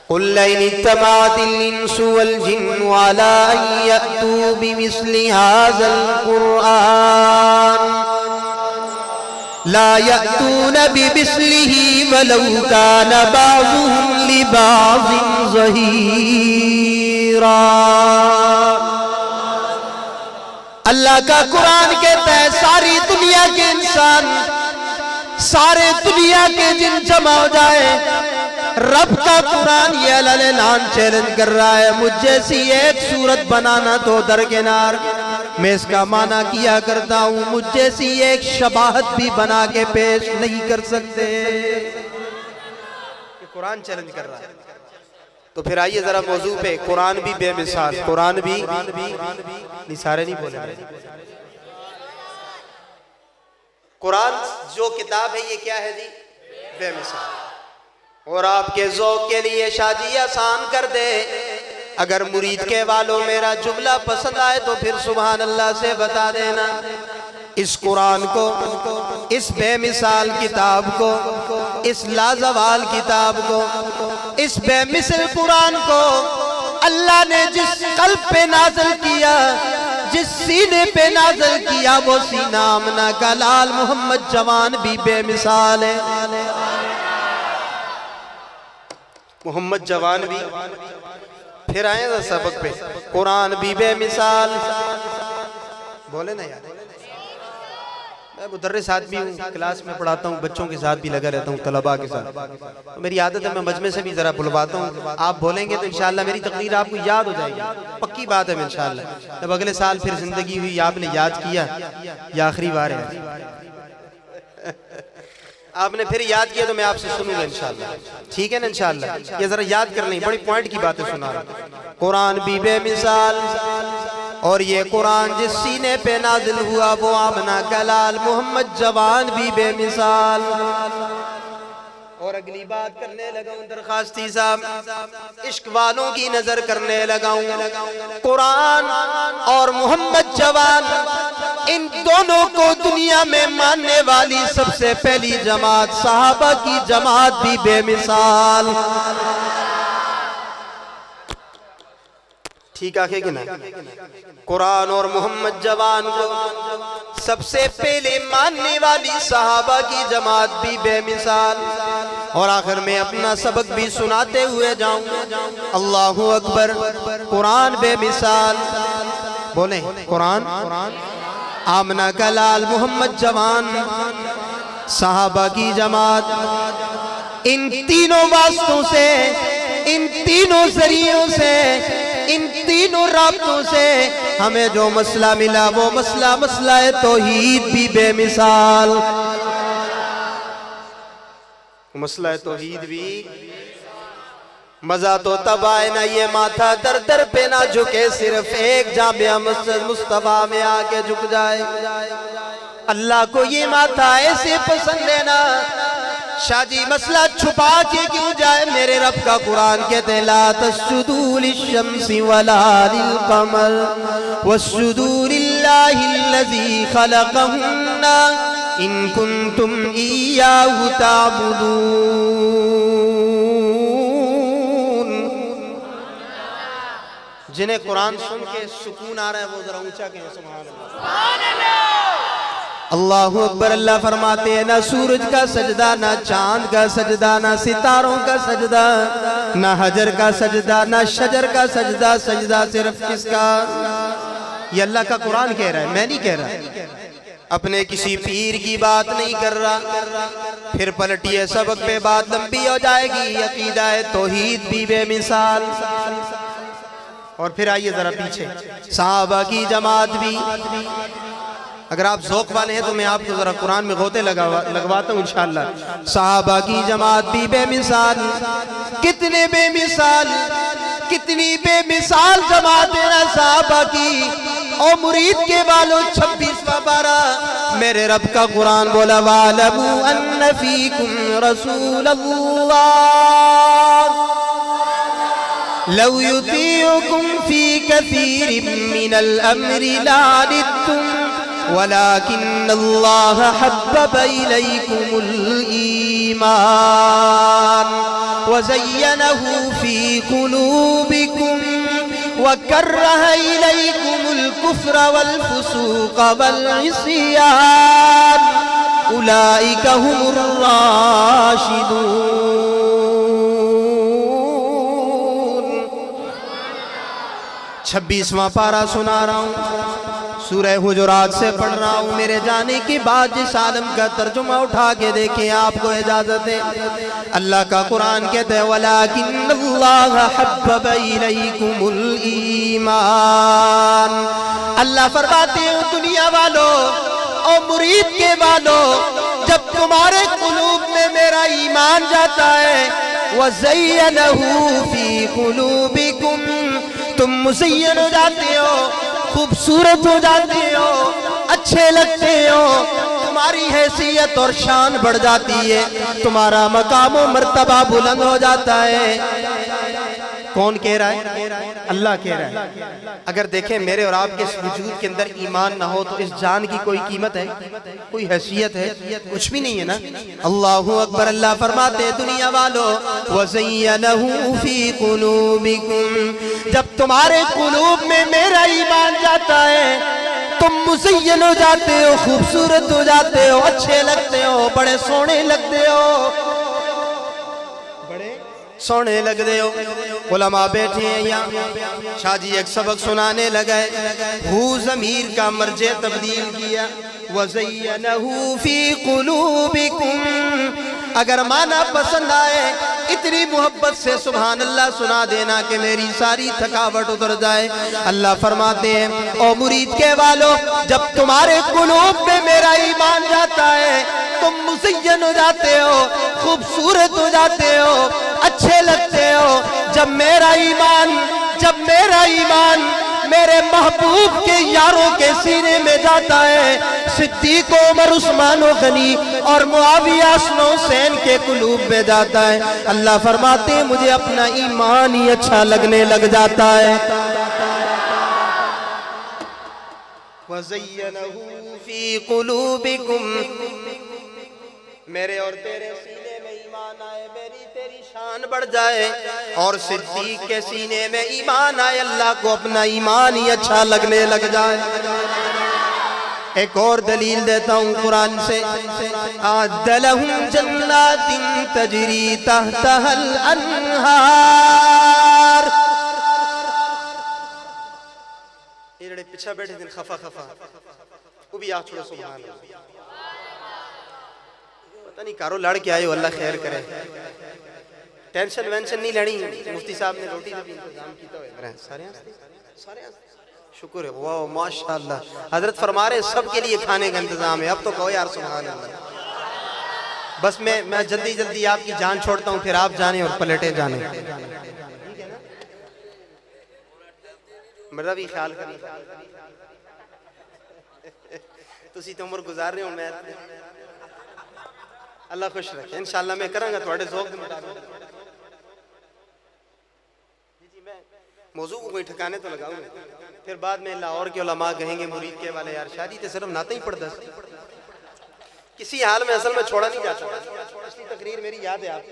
قل لئن اجتمعت الإنس والجن على أن يأتوا بمثل هذا القرآن لا يأتون بمثله ولو كان بعضهم لبعض ظهيرا۔ اللہ کا قرآن کہتا ہے ساری دنیا کے انسان، سارے دنیا کے جن جمع ہو جائے، رب کا قرآن یہ اعلان چیلنج کر رہا ہے، مجھ جیسی ایک صورت بنانا تو درکنار، میں اس کا معنی کیا کرتا ہوں، مجھ جیسی ایک شباہت بھی بنا کے پیش نہیں کر سکتے۔ یہ قرآن چیلنج کر رہا ہے۔ تو پھر آئیے ذرا موضوع پہ، قرآن بھی بے مثال، قرآن بھی نہیں، سارے نہیں بولے، قرآن جو کتاب ہے یہ کیا ہے جی؟ بے مثال۔ اور آپ کے ذوق کے لیے شاہ جی آسان کر دے، اگر مرید کے والوں میرا جملہ پسند آئے تو پھر سبحان اللہ سے بتا دینا۔ اس قرآن کو، اس بے مثال کتاب کو، اس لازوال کتاب کو، اس بے مثل قرآن کو اللہ نے جس قلب پہ نازل کیا، جس سینے پہ نازل کیا، وہ سینہ آمنہ کا لال محمد جوان بھی بے مثال ہے۔ محمد جوان بھی، پھر آئیں گا سبق پہ، قرآن بھی بے مثال، بولے نا یار۔ میں مدرس آدمی ہوں، کلاس میں پڑھاتا ہوں، بچوں کے ساتھ بھی لگا رہتا ہوں، طلباء کے ساتھ، میری عادت ہے میں مجمع سے بھی ذرا بلواتا ہوں، آپ بولیں گے تو انشاءاللہ میری تقریر آپ کو یاد ہو جائے گی، پکی بات ہے انشاءاللہ۔ جب اگلے سال پھر زندگی ہوئی، آپ نے یاد کیا، یہ آخری بار ہے، آپ نے پھر یاد کیا تو میں آپ سے سنوں گا انشاءاللہ، ٹھیک ہے نا انشاءاللہ۔ یہ ذرا یاد کرنے بڑی پوائنٹ کی باتیں سنا رہا ہوں۔ قرآن بھی بے مثال، اور یہ قرآن جس سینے پہ نازل ہوا وہ آمنہ کا لال محمد جوان بھی بے مثال۔ اور اگلی بات کرنے لگا ہوں درخواستی صاحب، عشق والوں کی نظر کرنے لگا ہوں، قرآن اور محمد جوان، ان دونوں کو دنیا میں ماننے والی سب سے پہلی جماعت صحابہ کی جماعت بھی بے مثال۔ ٹھیک آکھے کہ نہیں؟ قرآن اور محمد جوان کو سب سے پہلے ماننے والی صحابہ کی جماعت بھی بے مثال۔ اور آخر میں اپنا سبق بھی سناتے ہوئے جاؤں، اللہ اکبر، قرآن بے مثال، بولیں قرآن، آمنہ کا لال محمد جوان، صحابہ کی جماعت، ان تینوں واسطوں سے، ان تینوں ذریعوں سے، ان تینوں رابطوں سے ہمیں جو مسئلہ ملا وہ مسئلہ توحید بھی بے مثال، مسئلہ توحید بھی۔ مزہ تو تب آئے نہ یہ ماتھا در در پہ نہ جھکے، صرف ایک جامعہ مسجد مصطفیٰ میں آکے جھک جائے۔ اللہ کو یہ ماتھا ایسے پسند ہے نا، شاہ جی مسئلہ چھپا کے کیوں جائے، میرے رب کا قرآن کہتے ہیں لا تسجدوا للشمس ولا للقمر واسجدوا للہ الذی خلقہن ان کنتم ایاہ تعبدون۔ جنہیں قرآن سن کے سکون آ رہا ہے وہ ذرا اونچا کہیں سبحان اللہ۔ اللہ اکبر۔ اللہ فرماتے ہیں نہ سورج کا سجدہ، نہ چاند کا سجدہ، نہ ستاروں کا سجدہ، نہ حجر کا سجدہ، نہ شجر کا سجدہ، سجدہ صرف کس کا؟ یہ اللہ کا قرآن کہہ رہا ہے، میں نہیں کہہ رہا، اپنے کسی پیر کی بات نہیں کر رہا۔ پھر پلٹیے سبق پہ، بات لمبی ہو جائے گی، عقیدہ توحید بھی بے مثال۔ اور پھر آئیے ذرا پیچھے، صحابہ کی جماعت بھی، اگر آپ ذوق والے ہیں تو میں آپ کو ذرا قرآن میں غوطے لگواتا ہوں انشاءاللہ۔ صحابہ کی جماعت بھی بے مثال، کتنے بے مثال، کتنی بے مثال جماعت ہے صحابہ کی۔ اور مرید کے والوں 26واں پارہ، میرے رب کا قرآن بولا وَاعْلَمُوا أَنَّ فِيكُمْ رَسُولَ اللَّهِ لَوْ يُطِيعُكُمْ فِي كَثِيرٍ مِّنَ الْأَمْرِ لَعَنِتُّمْ وَلَكِنَّ اللَّهَ حَبَّبَ إِلَيْكُمُ الْإِيمَانَ وَزَيَّنَهُ فِي في قلوبكم وكره إليكم الكفر والفسوق والعصيان أولئك هم الراشدون. 26واں پارہ سنا رہا ہوں، سورہ حجرات سے پڑھ رہا ہوں. میرے جانے کے بعد جس عالم کا ترجمہ اٹھا کے دیکھیں آپ کو اجازت ہے. اللہ کا قرآن کہتا ہے وَلَٰكِنَّ اللَّهَ حَبَّبَ إِلَيْكُمُ الْإِيمَانَ. اللہ فرماتے ہیں دنیا والوں اور مرید کے والوں، جب تمہارے قلوب میں میرا ایمان جاتا ہے وَزَيَّنَهُ فِي قُلُوبِكُمْ، تم مزین ہو جاتے ہو، خوبصورت ہو جاتے ہو، اچھے لگتے ہو، تمہاری حیثیت اور شان بڑھ جاتی ہے، تمہارا مقام و مرتبہ بلند ہو جاتا ہے. کون کہہ رہا ہے؟ اللہ کہہ رہا ہے. اگر دیکھیں میرے اور آپ کے وجود کے اندر ایمان نہ ہو تو اس جان کی کوئی قیمت ہے، کوئی حیثیت ہے؟ کچھ بھی نہیں ہے نا. اللہ اکبر. اللہ فرماتے ہیں دنیا والوں وَزَيَّنَهُ فِي قُلُوبِكُمْ، جب تمہارے قلوب میں میرا ایمان جاتا ہے تم مزین ہو جاتے ہو، خوبصورت ہو جاتے ہو، اچھے لگتے ہو، بڑے سونے لگتے ہو، سونے لگتے ہو. علماء بیٹھے ہیں یہاں، شاہ جی ایک سبق سنانے لگے، ہو ضمیر کا مرجع تبدیل کیا وَزَيَّنَهُ فِي قُلُوبِكُمْ. اگر معنی پسند آئے اتنی محبت سے سبحان اللہ سنا دینا کہ میری ساری تھکاوٹ اتر جائے. اللہ فرماتے ہیں او مرید کے والوں، جب تمہارے قلوب میں میرا ایمان جاتا ہے تم مزین ہو جاتے ہو، خوبصورت ہو جاتے ہو، اچھے لگتے ہو. جب میرا ایمان میرے محبوب کے یاروں کے سینے میں جاتا ہے، صدیق عمر عثمان و غنی اور معاویہ حسن حسین کے قلوب میں جاتا ہے، اللہ فرماتے ہیں مجھے اپنا ایمان ہی اچھا لگنے لگ جاتا ہے. وَزَيَّنَهُ فِي قُلُوبِكُمْ، میرے اور تیرے سینے میں ایمان آئے، میری تیری شان بڑھ جائے، اور صدیق کے سینے میں ایمان آئے، اللہ کو اپنا ایمان ہی اچھا لگنے لگ جائے. ایک اور دلیل دیتا ہوں قرآن سے، أَعَدَّ لَهُمْ جَنَّاتٍ تَجْرِي تَحْتَهَا الْأَنْهَارُ. یہ جڑے پچھا بیٹھے دن خفا وہ بھی آج چھوڑو سبحان اللہ. پتہ نہیں کارو لڑ کے آئے ہو، اللہ خیر کرے. ٹینشن وینشن نہیں لڑی، مفتی صاحب نے روٹی بھی انتظام کیتا ہوئے سارے شکر ہے. واہ ماشاءاللہ. حضرت فرما رہے سب کے لیے کھانے کا انتظام ہے. اب تو کہو یار سبحان اللہ. بس میں جلدی آپ کی جان چھوڑتا ہوں، پھر آپ جانے اور پلٹے جانے. میرا بھی خیال کریں، تسی تو عمر گزار رہے ہو، میں اللہ خوش رکھے. انشاءاللہ میں کروں گا تھوڑے ذوق دے مطابق. موضوع کو کوئی ٹھکانے تو لگاؤں گا، پھر بعد میں لاہور کے علماء کہیں گے مرید کے والے یار شادی تے صرف ناتا ہی پڑھتا کسی حال میں اصل میں چھوڑا نہیں جاتا. پچھلی تقریر میری یاد ہے آپ،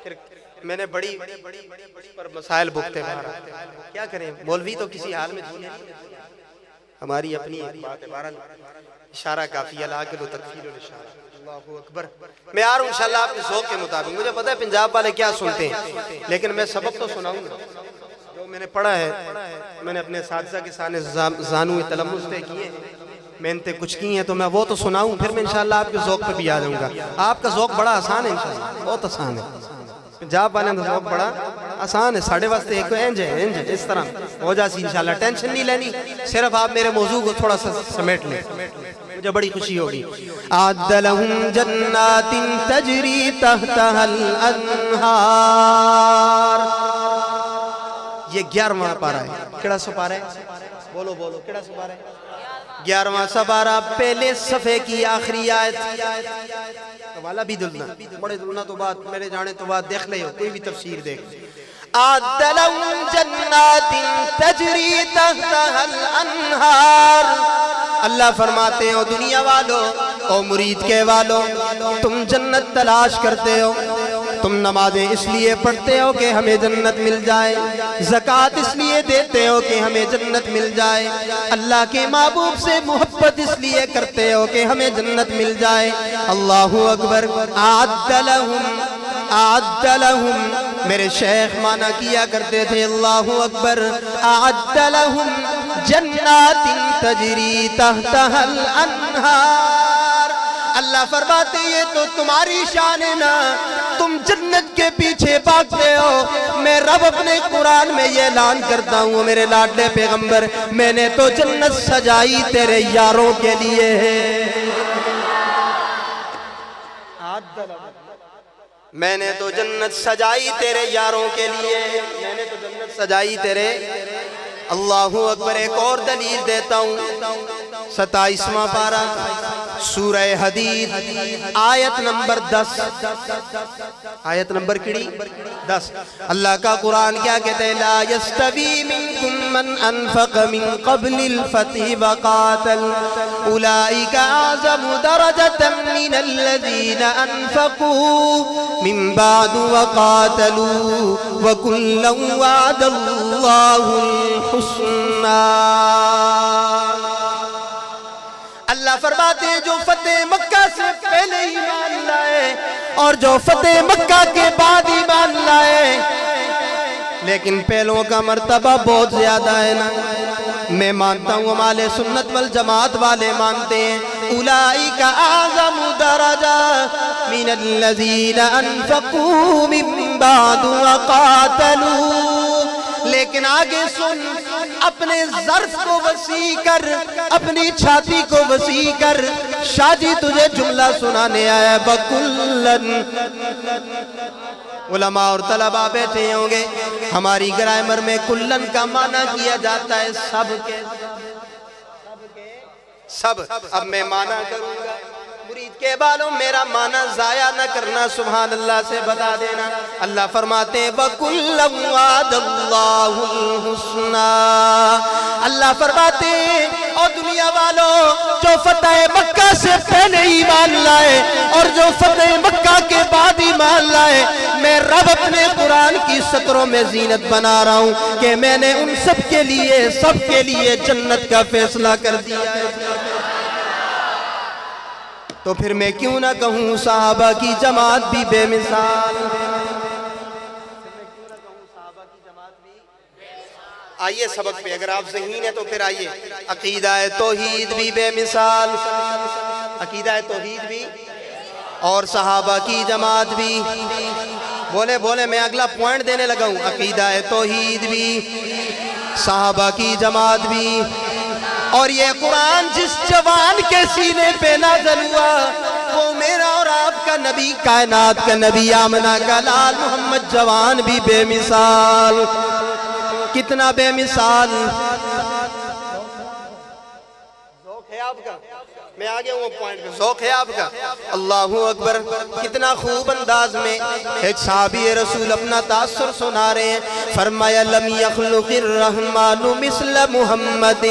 پھر میں نے بڑی پر مسائل بھگتے باہر. کیا کریں، مولوی تو کسی حال میں جینے ہماری اپنی بات ہے. بہرحال اشارہ کافی ہے، العاقل تکفیر الاشارہ. اللہ اکبر. میں آ رہا ہوں انشاءاللہ آپ کے ذوق کے مطابق. مجھے پتہ ہے پنجاب والے کیا سنتے ہیں، لیکن میں سبق تو سناؤں گا جو میں نے پڑھا ہے. میں نے اپنے اساتذہ کے سامنے زانو تلمس طے کیے، محنتیں کچھ کی ہیں، تو میں وہ تو سناؤں، پھر میں انشاءاللہ آپ کے ذوق پہ بھی آ جاؤں گا. آپ کا ذوق بڑا آسان ہے انشاءاللہ، بہت آسان ہے. پنجاب والے کا ذوق بڑا آسان ہے. ساڑھے واسطے ایک انج ہے اس طرح ہو جاسی انشاءاللہ. ٹینشن نہیں لینی، صرف آپ میرے موضوع کو تھوڑا سا سمیٹ لیں، مجھے بڑی خوشی ہوگی. أَعَدَّ لَهُمْ جَنَّاتٍ تَجْرِي تَحْتَهَا الْأَنْهَارُ. یہ 11واں پارہ ہے. کیڑا سو پارہ ہے؟ بولو کیڑا سو پارہ ہے؟ 11واں سپارہ پہلے صفحے کی آخری آیت. والا بھی دلنا، بڑے دلنا تو بات میرے جانے تو بات دیکھ لے ہو، کوئی بھی تفسیر دیکھ. أَعَدَّ لَهُمْ جَنَّاتٍ تَجْرِي تَحْتَهَا الْأَنْهَارُ. اللہ فرماتے ہیں او دنیا والو، او مرید کے والو، تم جنت تلاش کرتے ہو، تم نمازیں اس لیے پڑھتے ہو کہ ہمیں جنت مل جائے، زکوٰۃ اس لیے دیتے ہو کہ ہمیں جنت مل جائے، اللہ کے محبوب سے محبت اس لیے کرتے ہو کہ ہمیں جنت مل جائے۔ اللہ اکبر۔ اعد لہم، میرے شیخ مانا کیا کرتے تھے اللہ اکبر، اعد لہم جنات تجری تحتها الانہار۔ اللہ فرماتے یہ تو تمہاری شان ہے نا، تم جنت کے پیچھے بھاگتے ہو، میں رب اپنے قرآن میں یہ اعلان کرتا ہوں میرے لاڈلے پیغمبر، میں نے تو جنت سجائی تیرے یاروں کے لیے ہے۔ میں نے تو جنت سجائی تیرے یاروں کے لیے، میں نے تو جنت سجائی تیرے۔ اللہ اکبر۔ ایک اور دلیل دیتا ہوں، 27واں پارہ سورہ حدید آیت نمبر 10، آیت نمبر کڑی 10، اللہ کا قرآن کیا کہتے ہیں؟ لا یستوی منکم من انفق من قبل الفتح وقاتل اولئک اعظم درجة من الذین انفقوا من بعد وقاتلوا وکلا وعد اللہ الحسنى۔ اللہ فرماتے ہیں جو فتح مکہ سے پہلے ایمان لائے اور جو فتح مکہ کے بعد ایمان لائے، لیکن پہلوں کا مرتبہ بہت زیادہ ہے نا۔ میں مانتا ہوں ہمارے سنت والجماعت والے مانتے ہیں اولئک اعظم درجہ من الذین انفقوا من بعد وقاتلوا، لیکن آگے سن، اپنے ظرف کو وسیع کر، اپنی چھاتی کو وسیع کر، شاہ جی تجھے جملہ سنانے آیا بکلن۔ علماء اور طلباء بیٹھے ہوں گے، ہماری گرامر میں کلن کا معنی کیا جاتا ہے سب کے سب۔ اب میں معنی کروں گا، مرید کے بالوں میرا معنی ضائع نہ کرنا، سبحان اللہ سے بتا دینا۔ اللہ فرماتے ہیں وَكُلًّا وَعَدَ اللَّهُ الْحُسْنَى۔ اللہ فرماتے ہیں اور دنیا والوں جو فتح مکہ سے پہلے ایمان لائے اور جو فتح مکہ کے بعد ایمان لائے، میں رب اپنے قرآن کی سطروں میں زینت بنا رہا ہوں کہ میں نے ان سب کے لیے جنت کا فیصلہ کر دیا ہے۔ تو پھر میں کیوں نہ کہوں صحابہ کی جماعت بھی بے مثال۔ آئیے سبق پہ، اگر آپ ذہین ہیں تو پھر آئیے۔ عقیدہ توحید بھی بے مثال، عقیدہ توحید بھی، اور صحابہ کی جماعت بھی۔ بولے بولے، میں اگلا پوائنٹ دینے لگا ہوں، عقیدہ توحید بھی، صحابہ کی جماعت بھی۔ اور یہ قرآن جس جوان کے سینے پہ نازل ہوا وہ میرا اور آپ کا نبی، کائنات کا نبی، آمنہ کا لال محمد جوان بھی بے مثال۔ کتنا بے مثال، ذوق ہے آپ کا؟ میں آگے ہوں پوائنٹ پہ، ذوق ہے آپ کا؟ اللہ اکبر۔ کتنا خوب انداز میں ایک صحابی رسول اپنا تاثر سنا رہے ہیں، فرمایا لم یخلق الرحمن مثل محمد۔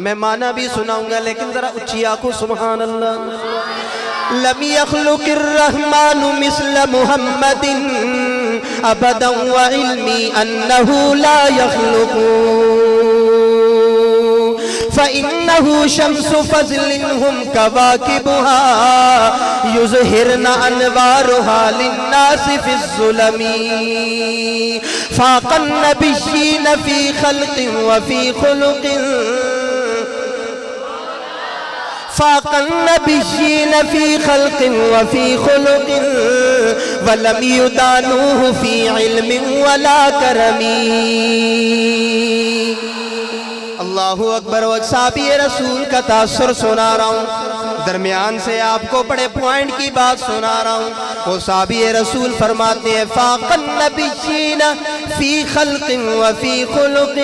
میں معنی بھی سناؤں گا لیکن ذرا اچھی آنکھوں سبحان اللہ۔ لم یخلق الرحمن مثل محمد ابدا وعلمی انہ لا یخلق، فإنه شمس فضل هم كواكبها يظهرن أنوارها للناس في الظلم، فاق النبيين في خلق وفي خلق، فاق النبيين في خلق وفي خلق، ولم يدانوه في علم ولا کرم۔ اللہ اکبر۔ و صحابی رسول کا تاثر سنا رہا ہوں، درمیان سے آپ کو بڑے پوائنٹ کی بات سنا رہا ہوں۔ وہ صحابی رسول فرماتے ہیں فاق النبیین فی خلق و فی خلق،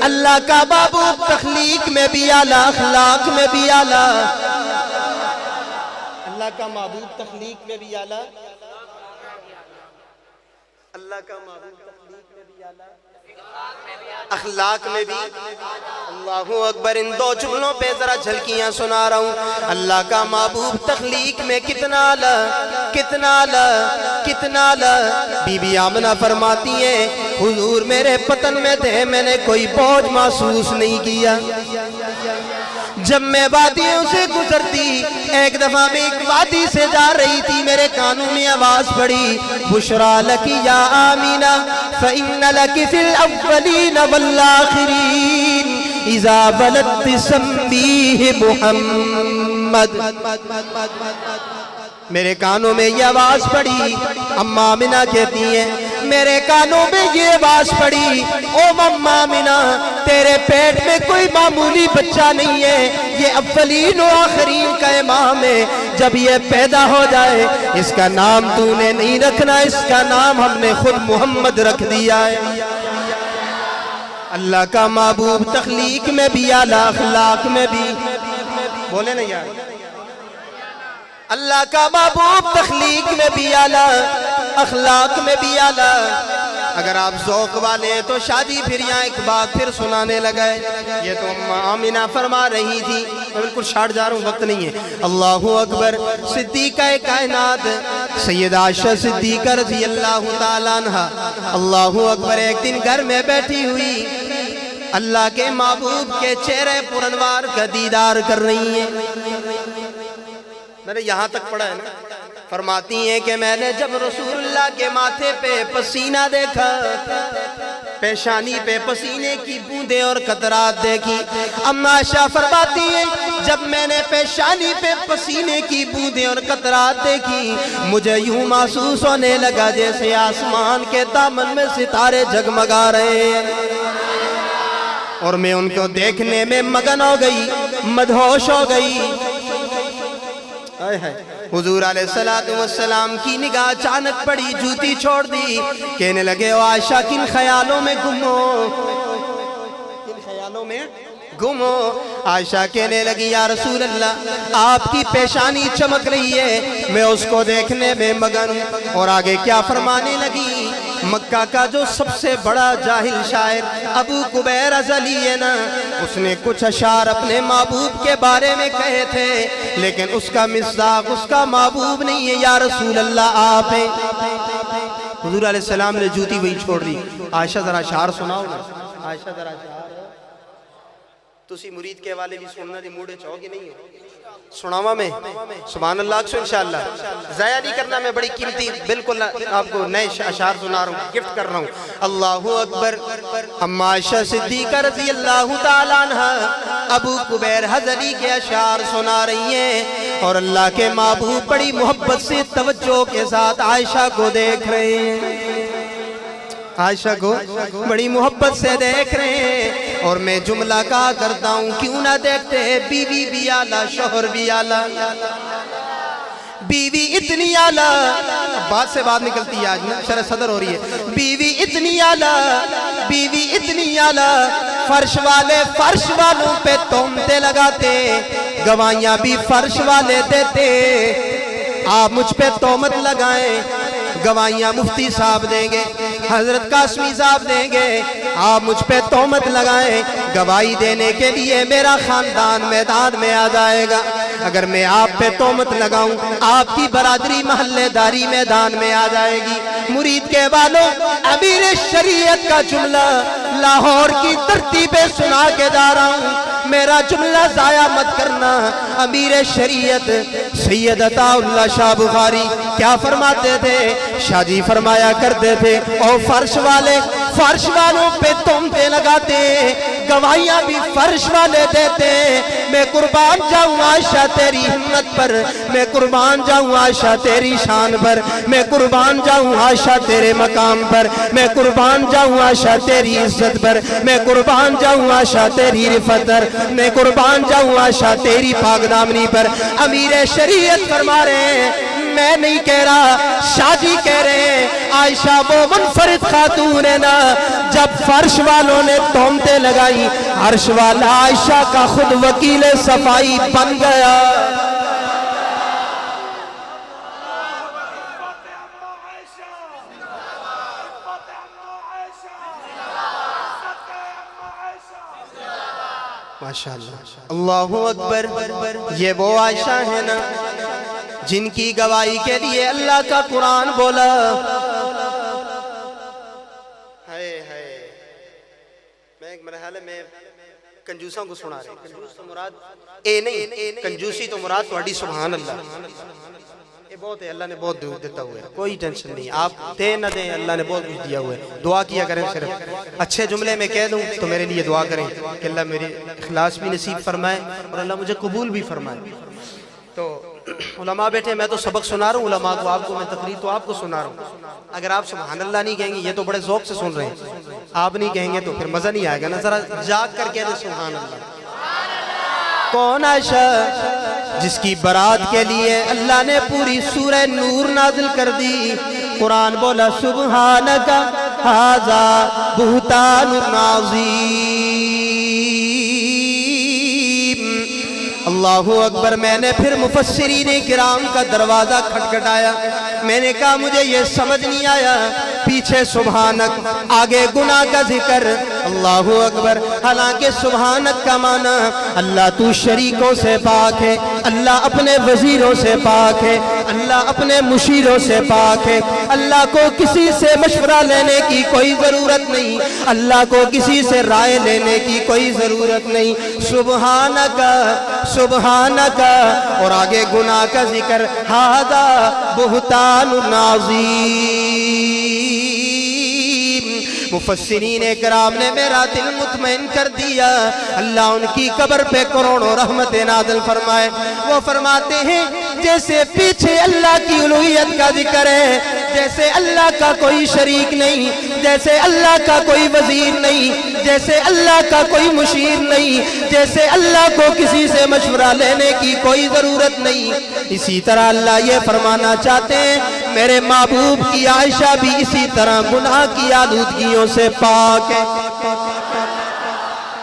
اللہ کا محبوب تخلیق میں بھی اعلیٰ، اخلاق میں بھی اعلیٰ، اللہ کا محبوب تخلیق میں بھی اعلیٰ، اللہ اللہ کا محبوب تخلیق میں بھی اعلیٰ، اخلاق میں بھی۔ اللہ اکبر، ان دو جملوں پہ ذرا جھلکیاں سنا رہا ہوں۔ اللہ کا محبوب تخلیق میں کتنا اعلیٰ، کتنا اعلیٰ، کتنا اعلیٰ۔ بی بی آمنہ فرماتی ہیں حضور میرے پتن میں تھے، میں نے کوئی بوجھ محسوس نہیں کیا۔ جب میں وادیوں سے گزرتی، ایک دفعہ میں ایک وادی سے جا رہی تھی، میرے کانوں میں آواز پڑی، بشرا لکی یا آمینہ فإن لکی فی الاولین والآخرین اذا ولدت سمیہ محمد۔ میرے کانوں میں یہ آواز پڑی، اماں آمنہ کہتی ہیں میرے کانوں میں یہ آواز پڑی، او اماں آمنہ تیرے پیٹ میں کوئی معمولی بچہ نہیں ہے، یہ اولین و آخرین کا امام ہے، جب یہ پیدا ہو جائے اس کا نام تو نے نہیں رکھنا، اس کا نام ہم نے خود محمد رکھ دیا ہے۔ اللہ کا محبوب تخلیق میں بھی اعلیٰ، اخلاق میں بھی، بولے نا یار، اللہ کا محبوب تخلیق میں بھی اعلیٰ، اخلاق میں بھی اعلیٰ۔ اگر آپ ذوق والے ہیں تو شادی پھر یہاں ایک بات پھر سنانے لگائے، یہ تو اماں آمنہ فرما رہی تھی، میں بالکل شاٹ جا رہا ہوں، وقت نہیں ہے۔ اللہ اکبر، صدیقہ کائنات سیدہ عائشہ صدیقہ رضی اللہ تعالیٰ عنہ، اللہ اکبر، ایک دن گھر میں بیٹھی ہوئی اللہ کے محبوب کے چہرے پرانوار کا دیدار کر رہی ہیں۔ میں نے یہاں تک پڑھا ہے نا، فرماتی ہیں کہ میں نے جب رسول اللہ کے ماتھے پہ پسینہ دیکھا، پیشانی پہ پسینے کی بوندیں اور قطرات دیکھی، اماں عائشہ فرماتی ہیں جب میں نے پیشانی پہ پسینے کی بوندیں اور قطرات دیکھی، مجھے یوں محسوس ہونے لگا جیسے آسمان کے دامن میں ستارے جگمگا رہے ہیں، اور میں ان کو دیکھنے میں مگن ہو گئی، مدہوش ہو گئی۔ حضور علیہ السلام کی نگاہ اچانک پڑی، جوتی چھوڑ دی، کہنے لگے او عائشہ کن خیالوں میں گم ہو، کن خیالوں میں گم ہو۔ عائشہ کہنے لگی یا رسول اللہ آپ کی پیشانی چمک رہی ہے، میں اس کو دیکھنے میں مگن ہوں۔ اور آگے کیا فرمانے لگی، مکہ کا جو سب سے بڑا جاہل شاعر ابو قبیر ازلی ہے نا، اس نے کچھ اشعار اپنے محبوب کے بارے میں کہے تھے، لیکن اس کا مصداق اس کا محبوب نہیں ہے، یا رسول اللہ آپ ہیں۔ حضور علیہ السلام نے جوتی وہی چھوڑ دی۔ عائشہ ذرا اشعار سناؤ نا، عائشہ ذرا اشعار تسی مرید کے والے بھی سننا دی موڑے چاہو گی نہیں ہو، سناوا میں سبحان اللہ اکسو انشاءاللہ، ضائع نہیں کرنا، میں بڑی قیمتی بالکل آپ کو نئے اشعار سنا رہا ہوں، گفٹ کر رہا ہوں۔ اللہ اکبر، اماں عائشہ صدیقہ رضی اللہ تعالیٰ عنہ ابو قبیر ازلی کے اشعار سنا رہی ہیں، اور اللہ کے محبوب بڑی محبت سے توجہ کے ساتھ عائشہ کو دیکھ رہے ہیں، عائشہ کو بڑی محبت سے دیکھ رہے ہیں۔ اور میں جملہ کہا کرتا ہوں کیوں نہ دیکھتے ہیں، بیوی بھی اعلیٰ، شوہر بھی اعلیٰ، بیوی اتنی اعلیٰ، بات سے بات نکلتی ہے آج نا، شرح صدر ہو رہی ہے، بیوی اتنی اعلیٰ، بیوی اتنی اعلیٰ، فرش والے فرش والوں پہ تہمتیں لگاتے، گواہیاں بھی فرش والے دیتے، آپ مجھ پہ تہمت لگائیں، گواہیاں مفتی صاحب دیں گے، حضرت قاسمی صاحب دیں گے، آپ مجھ پہ تہمت لگائیں، گواہی دینے کے لیے میرا خاندان میدان میں آ جائے گا۔ اگر میں آپ پہ تہمت لگاؤں، آپ کی برادری محلے داری میدان میں آ جائے گی۔ مرید کے والوں، امیر شریعت کا جملہ لاہور کی دھرتی پہ سنا کے جا رہا ہوں، میرا جملہ ضائع مت کرنا۔ امیر شریعت سید عطا اللہ شاہ بخاری کیا فرماتے تھے؟ شاہ جی فرمایا کرتے تھے او فرش والے فرش والوں پہ تہمتیں لگاتے، گواہیاں بھی فرش والے دیتے، میں قربان جاؤں عائشہ تیری ہمت پر، میں قربان جاؤں عائشہ تیری شان پر، میں قربان جاؤں عائشہ تیرے مقام پر، میں قربان جاؤں عائشہ تیری عزت پر، میں قربان جاؤں عائشہ تیری رفت پر، میں قربان جاؤں عائشہ تیری پاک دامنی پر۔ امیر شریعت فرما رہے ہیں، میں نہیں کہہ رہا، شاہ جی کہہ رہے ہیں، عائشہ وہ منفرد خاتون ہے نا، جب فرش والوں نے تہمتیں لگائی، عرش والا عائشہ کا خود وکیل صفائی بن گیا۔ ماشاءاللہ اللہ اکبر. یہ وہ عائشہ ہے نا جن کی گواہی کے لیے اللہ کا قرآن بولا. میں ایک مرحلے میں کنجوسوں کو سنا رہے. کنجوس تو مراد اے نہیں، کنجوسی تو مراد تھوڑی سبحان اللہ. یہ بہت ہے، اللہ نے بہت دیتا ہوا ہے، کوئی ٹینشن نہیں. آپ دیں نہ دیں اللہ نے بہت کچھ دیا ہوا ہے. دعا کیا کریں. صرف اچھے جملے میں کہہ دوں تو میرے لیے دعا کریں کہ اللہ میرے اخلاص بھی نصیب فرمائے اور اللہ مجھے قبول بھی فرمائے. تو علماء بیٹھے، میں تو سبق سنا رہا ہوں علماء کو، آپ کو میں تقریر تو آپ کو سنا رہا ہوں. اگر آپ سبحان اللہ نہیں کہیں گے، یہ تو بڑے ذوق سے سن رہے ہیں، آپ نہیں کہیں گے تو پھر مزہ نہیں آئے گا نا. ذرا جاگ کر کہہ دیں سبحان اللہ. کون عائشہ جس کی برات کے لیے اللہ نے پوری سورہ نور نازل کر دی. قرآن بولا سبحانک ھذا بہتان عظیم. اللہ اکبر. میں نے پھر مفسرین کرام کا دروازہ کھٹکھٹایا. میں نے کہا مجھے یہ سمجھ نہیں آیا، پیچھے سبحانک آگے گناہ کا ذکر. اللہ اکبر. حالانکہ سبحانک کا معنی اللہ تو شریکوں سے پاک ہے، اللہ اپنے وزیروں سے پاک ہے، اللہ اپنے مشیروں سے پاک ہے. اللہ کو کسی سے مشورہ لینے کی کوئی ضرورت نہیں، اللہ کو کسی سے رائے لینے کی کوئی ضرورت نہیں. سبحانک سبحانک اور آگے گناہ کا ذکر. ھذا بہتان عظیم. مفسرین کرام نے میرا دل مطمئن کر دیا. اللہ ان کی قبر پہ کروڑوں رحمت نازل فرمائے. وہ فرماتے ہیں جیسے پیچھے اللہ کی الوہیت کا ذکر ہے، جیسے اللہ کا کوئی شریک نہیں، جیسے اللہ کا کوئی وزیر نہیں، جیسے اللہ کا کوئی مشیر نہیں، جیسے اللہ کو کسی سے مشورہ لینے کی کوئی ضرورت نہیں، اسی طرح اللہ یہ فرمانا چاہتے ہیں میرے محبوب کی عائشہ بھی اسی طرح گناہ کی آلودگیوں سے پاک ہے.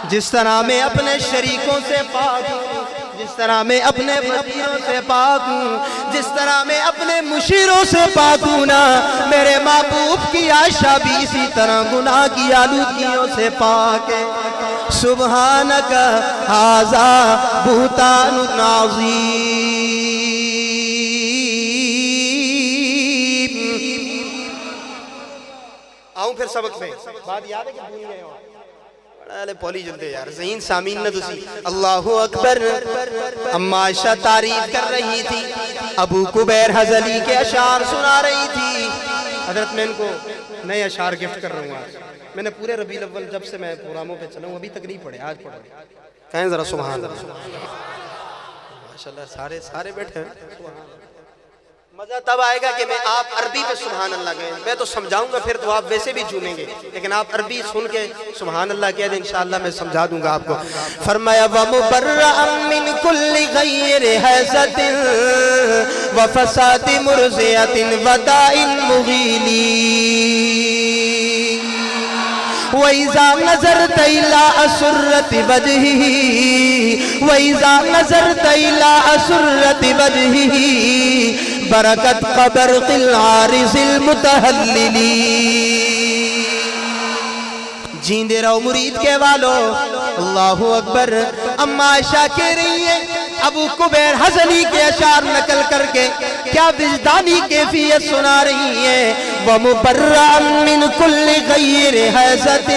جس طرح میں اپنے شریکوں سے پاک ہوں، جس طرح میں اپنے وزیروں سے پاک ہوں، جس طرح میں اپنے مشیروں سے پاک ہوں نا، میرے محبوب کی عائشہ بھی اسی طرح گناہ کی آلودگیوں سے پاک ہے. سبحانک ھذا بہتان عظیم. آؤں پھر سبق میں. بات یاد ہے کہ بھول گئے ہو؟ بڑا پولی جلدے یار ذہین سامین نہ دوسی. اللہ اکبر. اما عائشہ تعریف کر رہی تھی، ابو قبیر حضلی کے اشعار سنا رہی تھی. حضرت میں ان کو نئے اشعار گفٹ کر رہا ہوں آج. میں نے پورے ربیع الاول جب سے میں پروگراموں پہ چلا ہوں ابھی تک نہیں پڑھے، آج پڑھ رہے. کہیں ذرا سبحان اللہ. ماشاءاللہ سارے بیٹھے ہیں. مزہ تب آئے گا کہ میں آپ عربی پہ سبحان اللہ کہیں. میں تو سمجھاؤں گا پھر تو آپ ویسے بھی جھومیں گے، لیکن آپ عربی سن کے سبحان اللہ کہہ دیں، انشاءاللہ میں سمجھا دوں گا آپ کو. فرمایا وَمُبَرَّأً مِّن كُلِّ غَيْرِ حَسَدٍ وَفَسَادِ مُرْزِيَةٍ وَدَاءٍ مُغِيلٍ. وَإِذَا نَظَرْتَ إِلَىٰ أَسُرَّةِ وَجْهِهِ وَإِذَا نَظَرْتَ إِلَىٰ أَسُرَّةِ وَجْهِهِ بَرَكَتْ كَبَرْقِ الْعَارِضِ الْمُتَهَلِّلِ. جیندے رہو مرید کے والو. اللہ اکبر. اما عائشہ کہہ رہی ہے ابو قبیر حضلی کے اشعار نقل کر کے کیا وجدانی کیفیت سنا رہی ہے. وَمُبَرَّأً مِّن كُلِّ غَيْرِ حَسَدٍ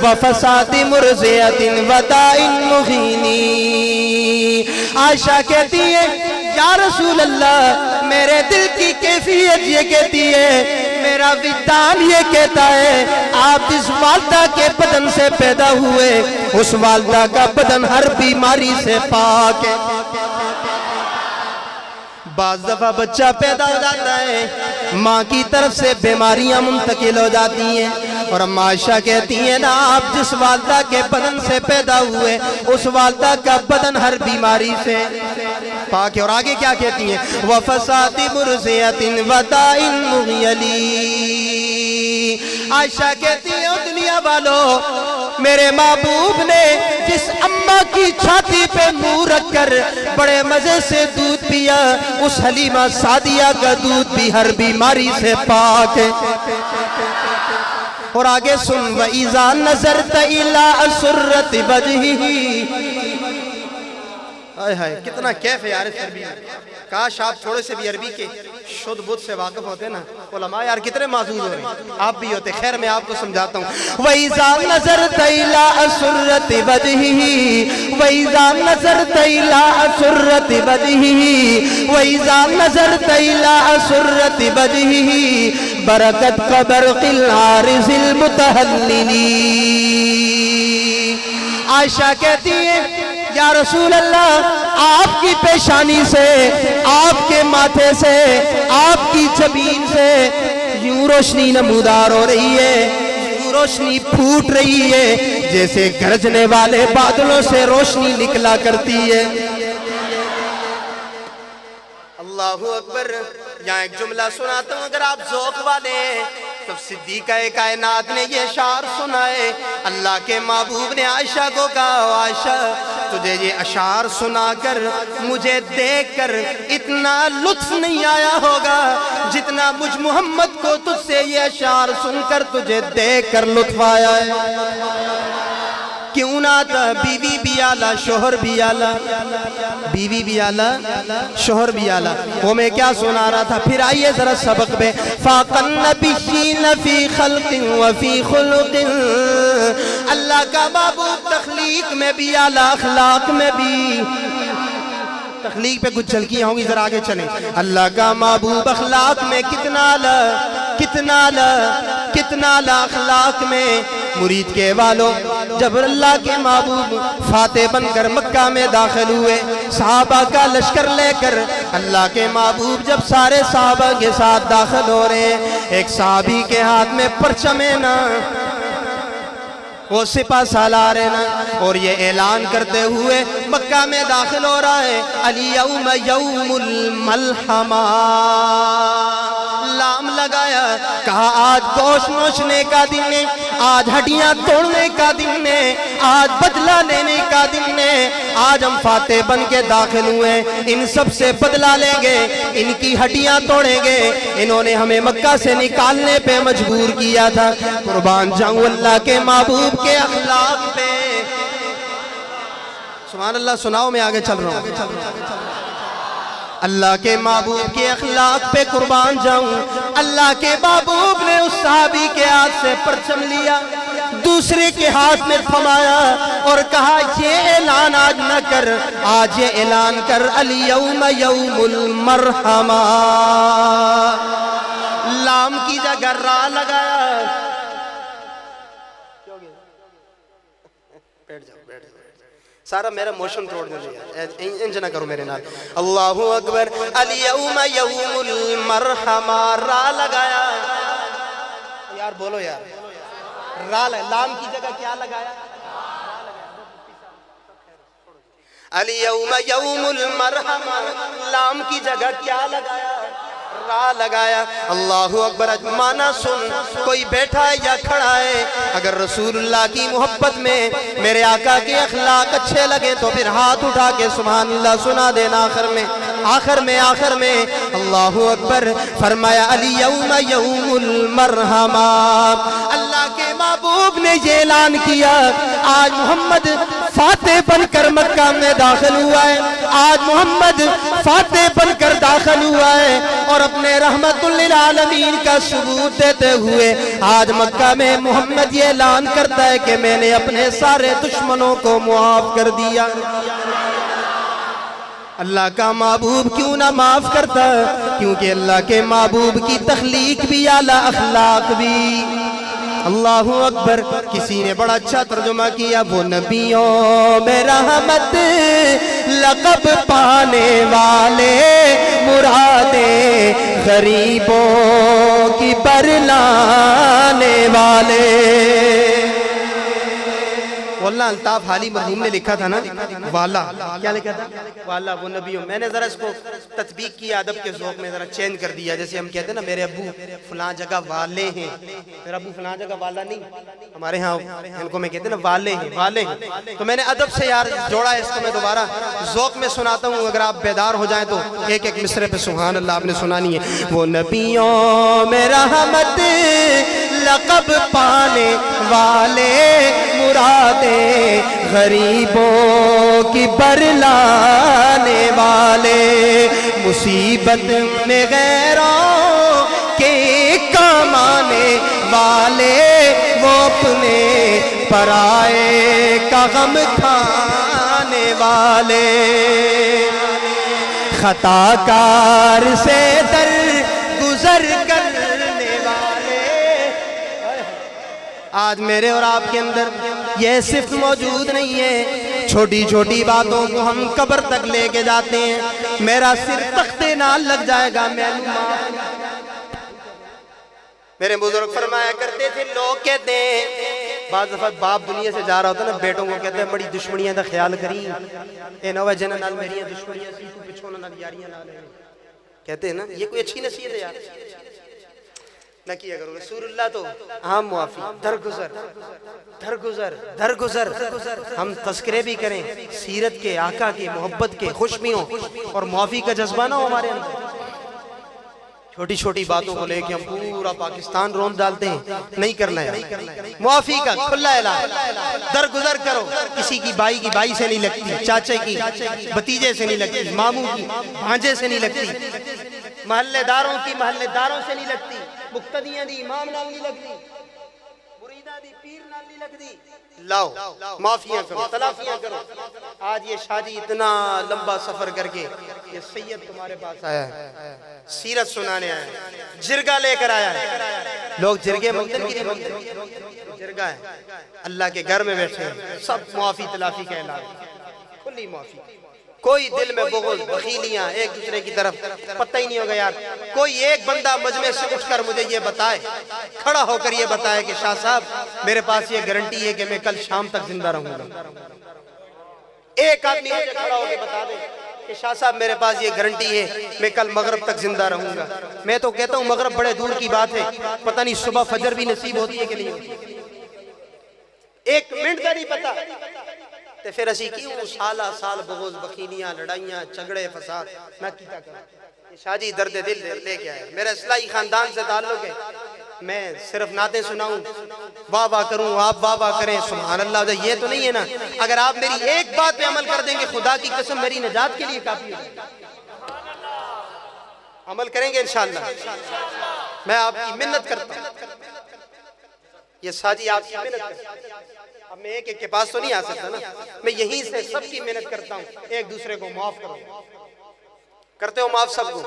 وَفَسَادِ مُرْزِيَةٍ وَدَاءٍ مُغِيلٍ. عائشہ کہتی ہے یا رسول اللہ میرے دل کی کیفیت یہ کہتی ہے، میرا وجدان یہ کہتا ہے آپ جس والدہ کے بدن سے پیدا ہوئے اس والدہ کا بدن ہر بیماری سے پاک ہے. بعض دفعہ بچہ پیدا ہو جاتا ہے، ماں کی طرف سے بیماریاں منتقل ہو جاتی ہیں، اور اما عائشہ کہتی ہیں نا آپ جس والدہ کے بدن سے پیدا ہوئے اس والدہ کا بدن ہر بیماری سے پاک ہے. اور آگے کیا کہتی ہیں وَفَسَادِ مُرْزِيَةٍ وَدَاءٍ مُغِيلٍ. عائشہ کہتی ہیں دنیا والو میرے محبوب نے جس اماں کی چھاتی پہ منہ رکھ کر بڑے مزے سے دودھ پیا اس حلیمہ سعدیہ کا دودھ بھی ہر بیماری سے پاک ہے. اور آگے سن وَإِذَا نَظَرْتَ إِلَىٰ سُرَّةِ وَجْهِهِ. آئے ہائے کتنا کیف ہے یار اس عربی میں. کاش آپ تھوڑے سے بھی عربی کے شد بدھ سے واقف ہوتے نا. علماء یار کتنے معزوز ہو رہے ہیں, آپ بھی ہوتے. خیر میں آپ کو سمجھاتا ہوں. وَإِذَا نَظَرْتَ إِلَىٰ سُرَّةِ وَجْهِهِ وَإِذَا نَظَرْتَ إِلَىٰ سُرَّةِ وَجْهِهِ وَإِذَا نَظَرْتَ إِلَىٰ سُرَّةِ وَجْهِهِ بَرَكَتْ كَبَرْقِ الْعَارِضِ الْمُتَهَلِّلِ. عائشہ کہتی ہے یا رسول اللہ, آپ کی پیشانی سے, آپ کے ماتھے سے, آپ کی جبین سے یوں روشنی نمودار ہو رہی ہے, یوں روشنی پھوٹ رہی ہے جیسے گرجنے والے بادلوں سے روشنی نکلا کرتی ہے. اللہ اکبر. یہاں ایک جملہ سناتا ہوں, اگر آپ ذوق والے ہیں تو صدیقہ کائنات نے یہ اشعار سنائے. اللہ کے محبوب نے عائشہ کو کہا, عائشہ تجھے یہ اشعار سنا کر, مجھے دیکھ کر اتنا لطف نہیں آیا ہوگا جتنا مجھ محمد کو تجھ سے یہ اشعار سن کر تجھے دیکھ کر لطف آیا ہے. کیوں نہ تھا بیوی بھی آلہ شوہر بھی آلہ, بیوی بھی آلہ شوہر بھی آلہ. وہ میں کیا سنا رہا تھا, پھر آئیے ذرا سبق میں. فاق النبیین فی خلق وفی خلق. اللہ کا محبوب تخلیق میں بھی آلہ, اخلاق میں بھی. تخلیق پہ کچھ جھلکیاں ہوں گی, ذرا آگے چلیں. اللہ کا محبوب اخلاق میں کتنا آلہ, کتنا آلہ, کتنا آلہ اخلاق میں. مرید کے والوں, جب اللہ کے محبوب فاتح بن کر مکہ میں داخل ہوئے, صحابہ کا لشکر لے کر اللہ کے محبوب جب سارے صحابہ کے ساتھ داخل ہو رہے ہیں, ایک صحابی کے ہاتھ میں پرچم ہے نا, وہ سپہ سالار ہے نا, اور یہ اعلان کرتے ہوئے مکہ میں داخل ہو رہا ہے, الیوم یوم الملحمہ. لام لگایا, کہا آج گوشت نوچنے کا دن ہے, آج ہڈیاں توڑنے کا دن ہے, آج بدلہ لینے کا دن ہے. آج ہم فاتح بن کے داخل ہوئے, ان سب سے بدلہ لیں گے, ان کی ہڈیاں توڑیں گے. انہوں نے ہمیں مکہ سے نکالنے پہ مجبور کیا تھا. قربان جاؤں اللہ کے محبوب کے اخلاق پہ. سبحان اللہ. سناؤ, میں آگے چل رہا ہوں. اللہ کے محبوب کے اخلاق پہ قربان جاؤں. اللہ کے محبوب نے اس صحابی کے ہاتھ سے پرچم لیا, دوسرے کے ہاتھ میں تھمایا اور کہا یہ اعلان آج نہ کر, آج یہ اعلان کر, الیوم یوم المرحمہ. لام کی جگہ را لگایا. سارا میرا موشن توڑ دیں, انج نہ کرو میرے نال. اللہ اکبر. الیوم یوم المرحمہ. را لگایا یار, بولو یار. را لگایا, لام کی جگہ کیا لگایا؟ الیوم یوم المرحمہ. لام کی جگہ کیا لگایا؟ را لگایا. اللہ اکبر. مانا سن, کوئی بیٹھا ہے یا کھڑا ہے, اگر رسول اللہ کی محبت میں میرے آقا کے اخلاق اچھے لگیں تو پھر ہاتھ اٹھا کے سبحان اللہ سنا دینا. آخر میں, آخر میں, آخر میں اللہ اکبر. فرمایا الیوم یوم المرحمہ. اللہ کے محبوب نے یہ اعلان کیا, آج محمد فاتح بن کر مکہ میں داخل ہوا ہے, آج محمد فاتح بن کر داخل ہوا ہے, اور اپنے رحمت للعالمین کا ثبوت دیتے ہوئے آج مکہ میں محمد یہ اعلان کرتا ہے کہ میں نے اپنے سارے دشمنوں کو معاف کر دیا. اللہ کا محبوب کیوں نہ معاف کرتا, کیونکہ اللہ کے محبوب کی تخلیق بھی اعلیٰ, اخلاق بھی. اللہ اکبر. کسی نے بڑا اچھا ترجمہ کیا, وہ نبیوں میں رحمت لقب پانے والے, مرادیں غریبوں کی برلانے والے. واللہ الطاف حالی مرحوم نے لکھا تھا نا, والا, کیا لکھا تھا؟ والا. وہ نبیوں. میں نے ذرا اس کو تطبیق کیا ادب کے ذوق میں, ذرا چینج کر دیا. جیسے ہم کہتے ہیں نا میرے ابو فلاں جگہ والے ہیں, میرا ابو فلاں جگہ والا نہیں, ہمارے ہاں ان کو میں کہتے ہیں نا والے ہیں, والے ہیں. تو میں نے ادب سے یار جوڑا ہے اس کو, میں دوبارہ ذوق میں سناتا ہوں, اگر آپ بیدار ہو جائیں تو ایک ایک مصرے پہ سبحان اللہ آپ نے سنانی ہے. وہ نبیوں میں رحمت لقب پانے والے، مرادیں غریبوں کی برلانے والے، مصیبت میں غیروں کے کام آنے والے، وہ اپنے پرائے کا غم کھانے والے، خطا کار سے در گزر کرنے والے۔ آج میرے اور آپ کے اندر یہ صفت موجود نہیں ہے۔ چھوٹی چھوٹی باتوں کو ہم قبر تک لے کے جاتے ہیں، میرا سر تختے نال لگ جائے گا، میرے بزرگ فرمایا کرتے تھے، لوگ کہتے ہیں بعض دفعہ باپ دنیا سے جا رہا ہوتا نا، بیٹوں کو کہتے ہیں بڑی دشمنیاں دا خیال کری، اے نوے جنہ نال میری دشمنیاں سی، تو پچھونا نال یاریاں نال ہے، کہتے ہیں نا، یہ کوئی اچھی نصیحت ہے یار، نہ کیا کرو۔ رسول اللہ تو عام معافی، درگزر درگزر درگزر، ہم تذکرے بھی کریں سیرت کے، آقا کی محبت کے، خوشمیوں اور معافی کا جذبہ نہ ہو ہمارے اندر۔ چھوٹی چھوٹی باتوں کو لے کے ہم پورا پاکستان روند ڈالتے ہیں، نہیں کرنا ہے۔ معافی کا کھلا اعلان، درگزر کرو۔ کسی کی بائی سے نہیں لگتی، چاچے کی بھتیجے سے نہیں لگتی، ماموں کی بھانجے سے نہیں لگتی، محلے داروں کی محلے داروں سے نہیں لگتی، مقتدیاں دی امام نال نہیں لگتی، مریداں دی پیر نال نہیں لگتی۔ لاؤ معافیاں کرو، تلافیاں کرو۔ آج یہ شادی اتنا لمبا سفر کر کے یہ سید تمہارے پاس آیا ہے، سیرت سنانے آیا ہے، جرگہ لے کر آیا ہے۔ لوگ جرگے منگتن کی نہیں منگتن، جرگہ ہے، اللہ کے گھر میں بیٹھے ہیں، سب معافی تلافی کا اعلان، کھلی معافی۔ کوئی دل میں بغض، بخیلیاں ایک دوسرے کی طرف، پتہ ہی نہیں ہوگا یار۔ کوئی ایک بندہ مجمع سے اٹھ کر مجھے یہ بتائے، کھڑا ہو کر یہ بتائے کہ شاہ صاحب میرے پاس یہ گارنٹی ہے کہ میں کل شام تک زندہ رہوں گا۔ ایک آدمی مجھے کھڑا ہو کے بتا دے کہ شاہ صاحب میرے پاس یہ گارنٹی ہے میں کل مغرب تک زندہ رہوں گا۔ میں تو کہتا ہوں مغرب بڑے دور کی بات ہے، پتہ نہیں صبح فجر بھی نصیب ہوتی ہے کہ نہیں ہوتی، ایک منٹ کا نہیں پتا۔ تے پھر اسی کیوں سالہ سال بغض، بخیلیاں، لڑائیاں، جھگڑے، فساد نہ کیتا کریں۔ شاہ جی درد دل لے کے آئے، میرا اصلاحی خاندان سے تعلق ہے، میں صرف نعتیں سناؤں، واہ واہ کروں، آپ واہ واہ کریں، سبحان اللہ۔ یہ تو نہیں ہے نا، اگر آپ میری ایک بات پہ عمل کر دیں گے خدا کی قسم میری نجات کے لیے کافی ہے۔ عمل کریں گے انشاءاللہ، میں آپ کی منت کرتا ہوں، یہ ساجی آپ کی منت کرتا ہوں۔ اب میں ایک کے پاس تو نہیں آ سکتا نا، میں یہیں سے سب کی محنت کرتا ہوں، ایک دوسرے کو معاف کرو، کرتے ہو معاف سب کو۔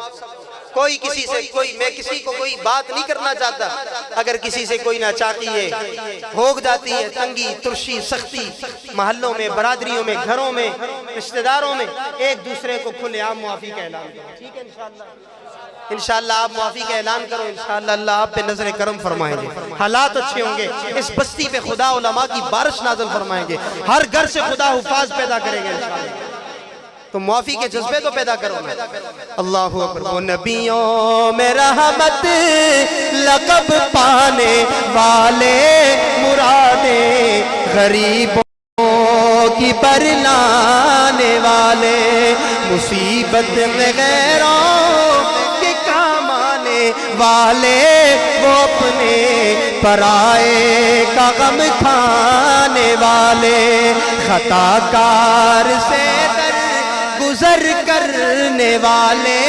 کوئی کسی سے میں کسی کو کوئی بات نہیں کرنا چاہتا، اگر کسی سے کوئی ناچاکی ہے، ہوگ جاتی ہے، تنگی، ترشی، سختی، محلوں میں، برادریوں میں، گھروں میں، رشتہ داروں میں، ایک دوسرے کو کھلے عام معافی کا اعلان کرو، ٹھیک ہے انشاءاللہ۔ انشاءاللہ آپ معافی کا اعلان کرو، انشاءاللہ اللہ آپ پہ نظر کرم فرمائیں گے، حالات اچھے ہوں گے، اس بستی پہ خدا علماء کی بارش نازل فرمائیں گے، ہر گھر سے خدا حفاظ پیدا کریں گے انشاءاللہ۔ تو معافی کے جذبے تو پیدا کرو نا۔ اللہ اکبر۔ وہ نبیوں میں رحمت لقب پانے والے، مرادیں غریبوں کی برلانے والے، مصیبت میں غیروں کے کام آنے والے، وہ اپنے پرائے کا غم کھانے والے، خطا کار سے گزر کرنے والے،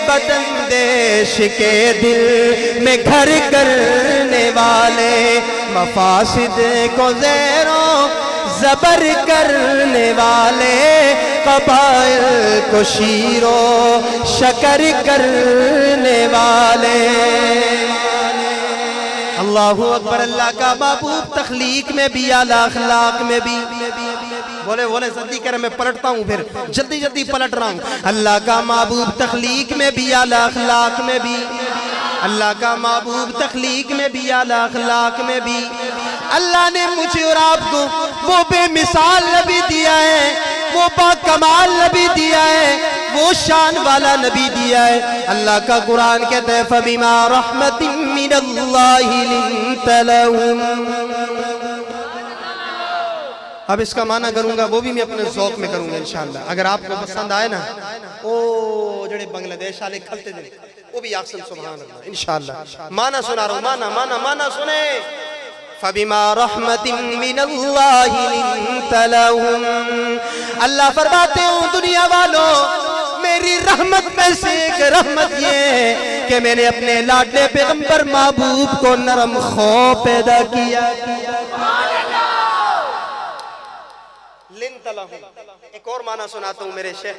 بداندیش کے دل میں گھر کرنے والے، مفاسد کو زیر و زبر کرنے والے، قبائل کو شیر و شکر کرنے والے۔ اللہ اکبر۔ اللہ کا محبوب تخلیق میں بھی، اعلیٰ اخلاق میں بھی، بولے جلدی کریں، میں پلٹتا ہوں، پھر جلدی جلدی پلٹ رہا ہوں۔ اللہ کا محبوب تخلیق میں بھی، اعلیٰ اخلاق میں بھی، اللہ کا محبوب تخلیق میں بھی، اعلیٰ اخلاق میں بھی۔ اللہ نے مجھے اور آپ کو وہ بے مثال نبی دیا ہے، وہ با کمال نبی دیا ہے، وہ شان والا نبی دیا ہے۔ اللہ کا قرآن کہتا ہے فَبِمَا رَحْمَةٍ مِّنَ اللَّهِ لِنتَ لَهُمْ، اب اس کا معنی کروں گا، وہ بھی میں اپنے ذوق میں کروں گا انشاءاللہ، اگر آپ کو پسند آئے نا۔ او جڑے بنگلہ دیش والے کھلتے دے وہ بھی آکسن سبحان اللہ انشاءاللہ۔ معنی سنا رہا ہوں، معنی سنیں۔ فَبِمَا رَحْمَةٍ مِّنَ اللَّهِ لِنْتَ لَهُمْ، اللہ فرماتے ہوں دنیا والوں میری رحمت میں سے ایک رحمت یہ کہ میں نے اپنے لاڈلے پیغمبر محبوب کو نرم خو پیدا کیا۔ لِنْتَ لَهُمْ، ایک اور معنی سناتا ہوں میرے شیخ،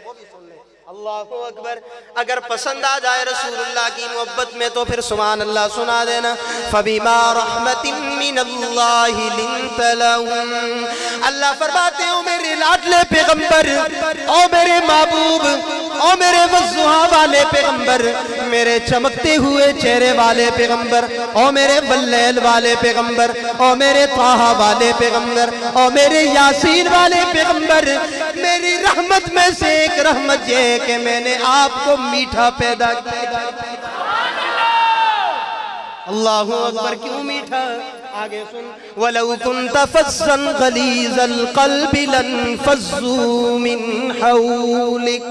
وہ بھی سن لیں۔ اللہ اکبر، اگر پسند آ جائے رسول اللہ کی محبت میں تو پھر سبحان اللہ سنا دینا۔ فَبِمَا رَحْمَةٍ مِّنَ اللَّهِ لِنْتَ لَهُمْ، اللہ فرماتے ہو میرے لاڈلے پیغمبر، او میرے محبوب، او میرے وضحا والے پیغمبر، میرے چمکتے ہوئے چہرے والے پیغمبر، او میرے واللیل والے پیغمبر، او میرے طٰہٰ والے پیغمبر، او میرے یاسین والے پیغمبر، میری رحمت میں سے ایک رحمت یہ کہ میں نے آپ کو میٹھا پیدا کیا۔ اللہ اکبر، کیوں میٹھا؟ آگے سن۔ وَلَوْ كُنْتَ فَظًّا غَلِيظَ الْقَلْبِ لَانفَضُّوا مِنْ حَوْلِكَ،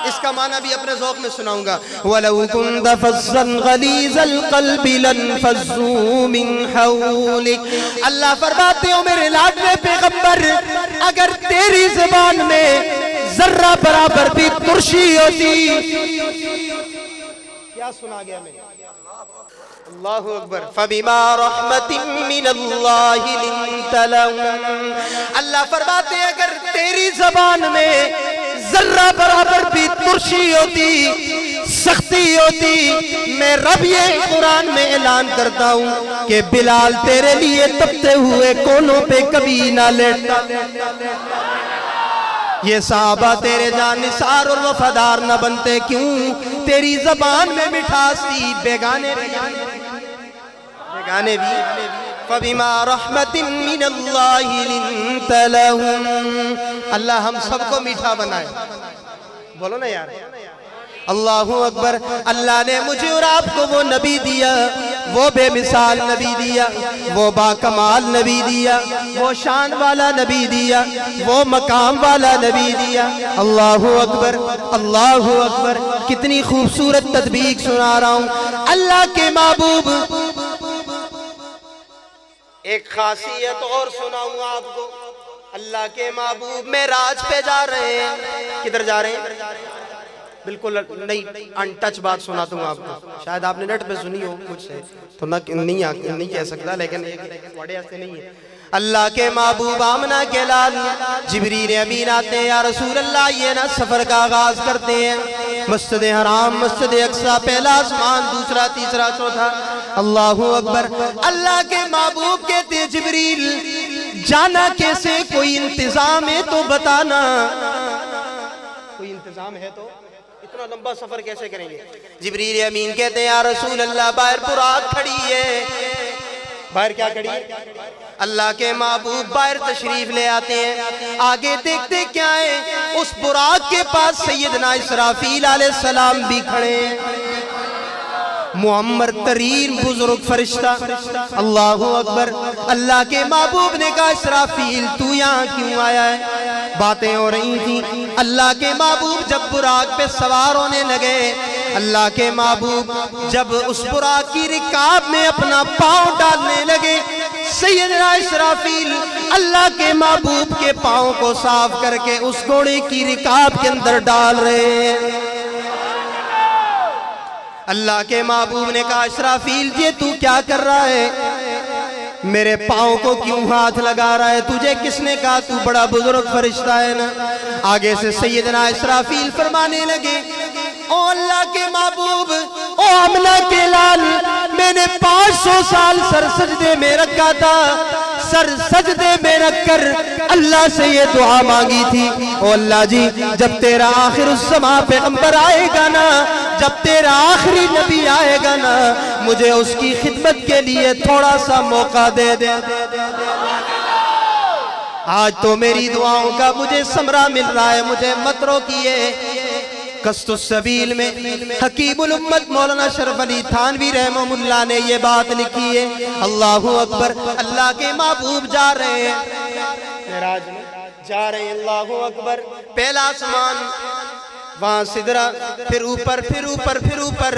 اس کا معنی بھی اپنے ذوق میں سناؤں گا۔ وَلَوْ كُنْتَ فَظًّا غَلِيظَ الْقَلْبِ لَانفَضُّوا مِنْ حَوْلِكَ، اللہ فرماتے ہو میرے لاڈلے پیغمبر اگر تیری زبان میں ذرہ برابر بھی ترشی ہوتی، کیا سنا گیا میں؟ اللہ اکبر۔ فَبِمَا رَحْمَةٍ مِّنَ اللَّهِ لِنْتَ لَهُمْ، اللہ فرماتے ہیں اگر تیری زبان میں ذرہ برابر بھی ترشی ہوتی، سختی ہوتی، میں رب یہ قرآن میں اعلان کرتا ہوں کہ بلال تیرے لیے تپتے ہوئے کونوں پہ کبھی نہ لیٹتا، یہ صحابہ تیرے جان نثار اور وفادار نہ بنتے، کیوں؟ تیری زبان میں مٹھاس تھی، بیگانے بھی۔ فَبِمَا رَحْمَةٍ مِّنَ اللَّهِ لِنْتَ لَهُمْ، اللہ ہم سب کو میٹھا بنائے، بولو نا یار۔ اللہ اکبر، اللہ نے مجھے اور آپ کو وہ نبی دیا، وہ بے مثال نبی دیا، وہ با کمال نبی دیا، وہ شان والا نبی دیا، وہ مقام والا نبی دیا۔ اللہ اکبر، اللہ اکبر، کتنی خوبصورت تطبیق سنا رہا ہوں۔ اللہ کے محبوب، ایک خاصیت اور سناؤں آپ کو، اللہ کے محبوب معراج پہ جا رہے ہیں۔ کدھر جا رہے ہیں؟ بالکل نہیں ان ٹچ بات سناتا ہوں آپ کو، شاید آپ نے نیٹ پہ سنی ہو مجھ سے تو نہیں کہہ سکتا، لیکن بڑے ایسے نہیں ہیں۔ اللہ کے محبوب آمنہ کے لال جبریل امین آتے ہیں، یا رسول اللہ یہ نا سفر کا آغاز کرتے ہیں، مسجد حرام، مسجد اقصی، پہلا آسمان، دوسرا، تیسرا، چوتھا۔ اللہ اکبر، اللہ کے محبوب کہتے ہیں جبریل جانا کیسے، کوئی انتظام ہے تو بتانا، کوئی انتظام ہے تو، اتنا لمبا سفر کیسے کریں گے؟ جبریل امین کہتے ہیں یا رسول اللہ باہر براق کھڑی ہے۔ باہر کیا کھڑی ہے؟ اللہ کے محبوب باہر تشریف لے آتے ہیں، آگے دیکھتے کیا ہے، اس براق کے پاس سیدنا اسرافیل علیہ السلام بھی کھڑے ہیں، معمر ترین بزرگ فرشتہ۔ اللہ اکبر، اللہ کے محبوب نے کہا اسرافیل تو یہاں کیوں آیا ہے؟ باتیں ہو رہی تھیں، اللہ کے محبوب جب براق پہ سوار ہونے لگے، اللہ کے محبوب جب اس براق کی رکاب میں اپنا پاؤں ڈالنے لگے، سیدنا اسرافیل اللہ کے محبوب کے پاؤں کو صاف کر کے اس گھوڑے کی رکاب کے اندر ڈال رہے ہیں۔ اللہ کے محبوب نے کہا اسرافیل یہ تو کیا کر رہا ہے؟ میرے پاؤں کو کیوں ہاتھ لگا رہا ہے؟ تجھے کس نے کہا تو بڑا بزرگ فرشتہ ہے نا؟ آگے سے سیدنا اسرافیل فرمانے لگے او اللہ کے محبوب، او آمنہ کے لال، میں نے 500 سال سر سجدے میں رکھا تھا، سر سجدے میں رکھ کر اللہ سے یہ دعا مانگی تھی، او اللہ جی جب تیرا آخر الزمان پیغمبر آئے گا نا، جب تیرا آخری نبی آئے گا نا، مجھے اس کی خدمت کے لیے تھوڑا سا موقع دے دے۔ آج تو میری دعاؤں کا مجھے ثمرہ مل رہا ہے، مجھے مت روکیے۔ قصد السبیل میں حکیم الامت مولانا اشرف علی تھانوی رحمہ اللہ نے یہ بات لکھی ہے. اللہ اکبر. اللہ کے محبوب جا رہے ہیں معراج میں، جا رہے ہیں. اللہ اکبر. پہلا آسمان، وہاں سدرہ، پھر اوپر پھر اوپر پھر اوپر.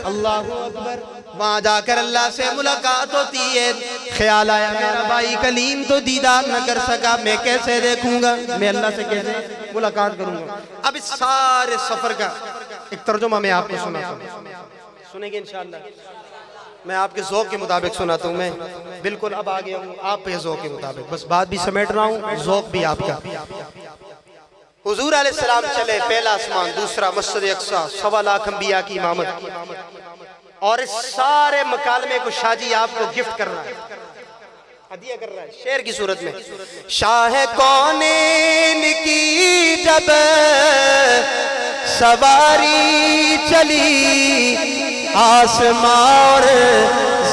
اللہ اکبر. وہاں جا کر اللہ سے ملاقات ہوتی ہے. خیال آیا میرا بھائی کلیم تو دیدار نہ کر سکا، میں کیسے دیکھوں گا، میں اللہ سے کیسے ملاقات کروں گا. اب اس سارے سفر کا ایک ترجمہ میں آپ کو سناتا ہوں، سنیں گے انشاءاللہ. میں آپ کے ذوق کے مطابق سناتا ہوں. میں بالکل اب آ گیا ہوں آپ کے ذوق کے مطابق، بس بات بھی سمیٹ رہا ہوں، ذوق بھی آپ کا. حضور علیہ السلام چلے پہلا آسمان، دوسرا مسجد اقصی، 1.25 لاکھ انبیاء کی امامت کی، اور اس سارے مکالمے کو شاہ جی آپ کو گفٹ کر رہا ہے، ہدیہ کر رہا ہے شعر کی صورت میں. شاہ کونین کی جب سواری چلی، آسمان اور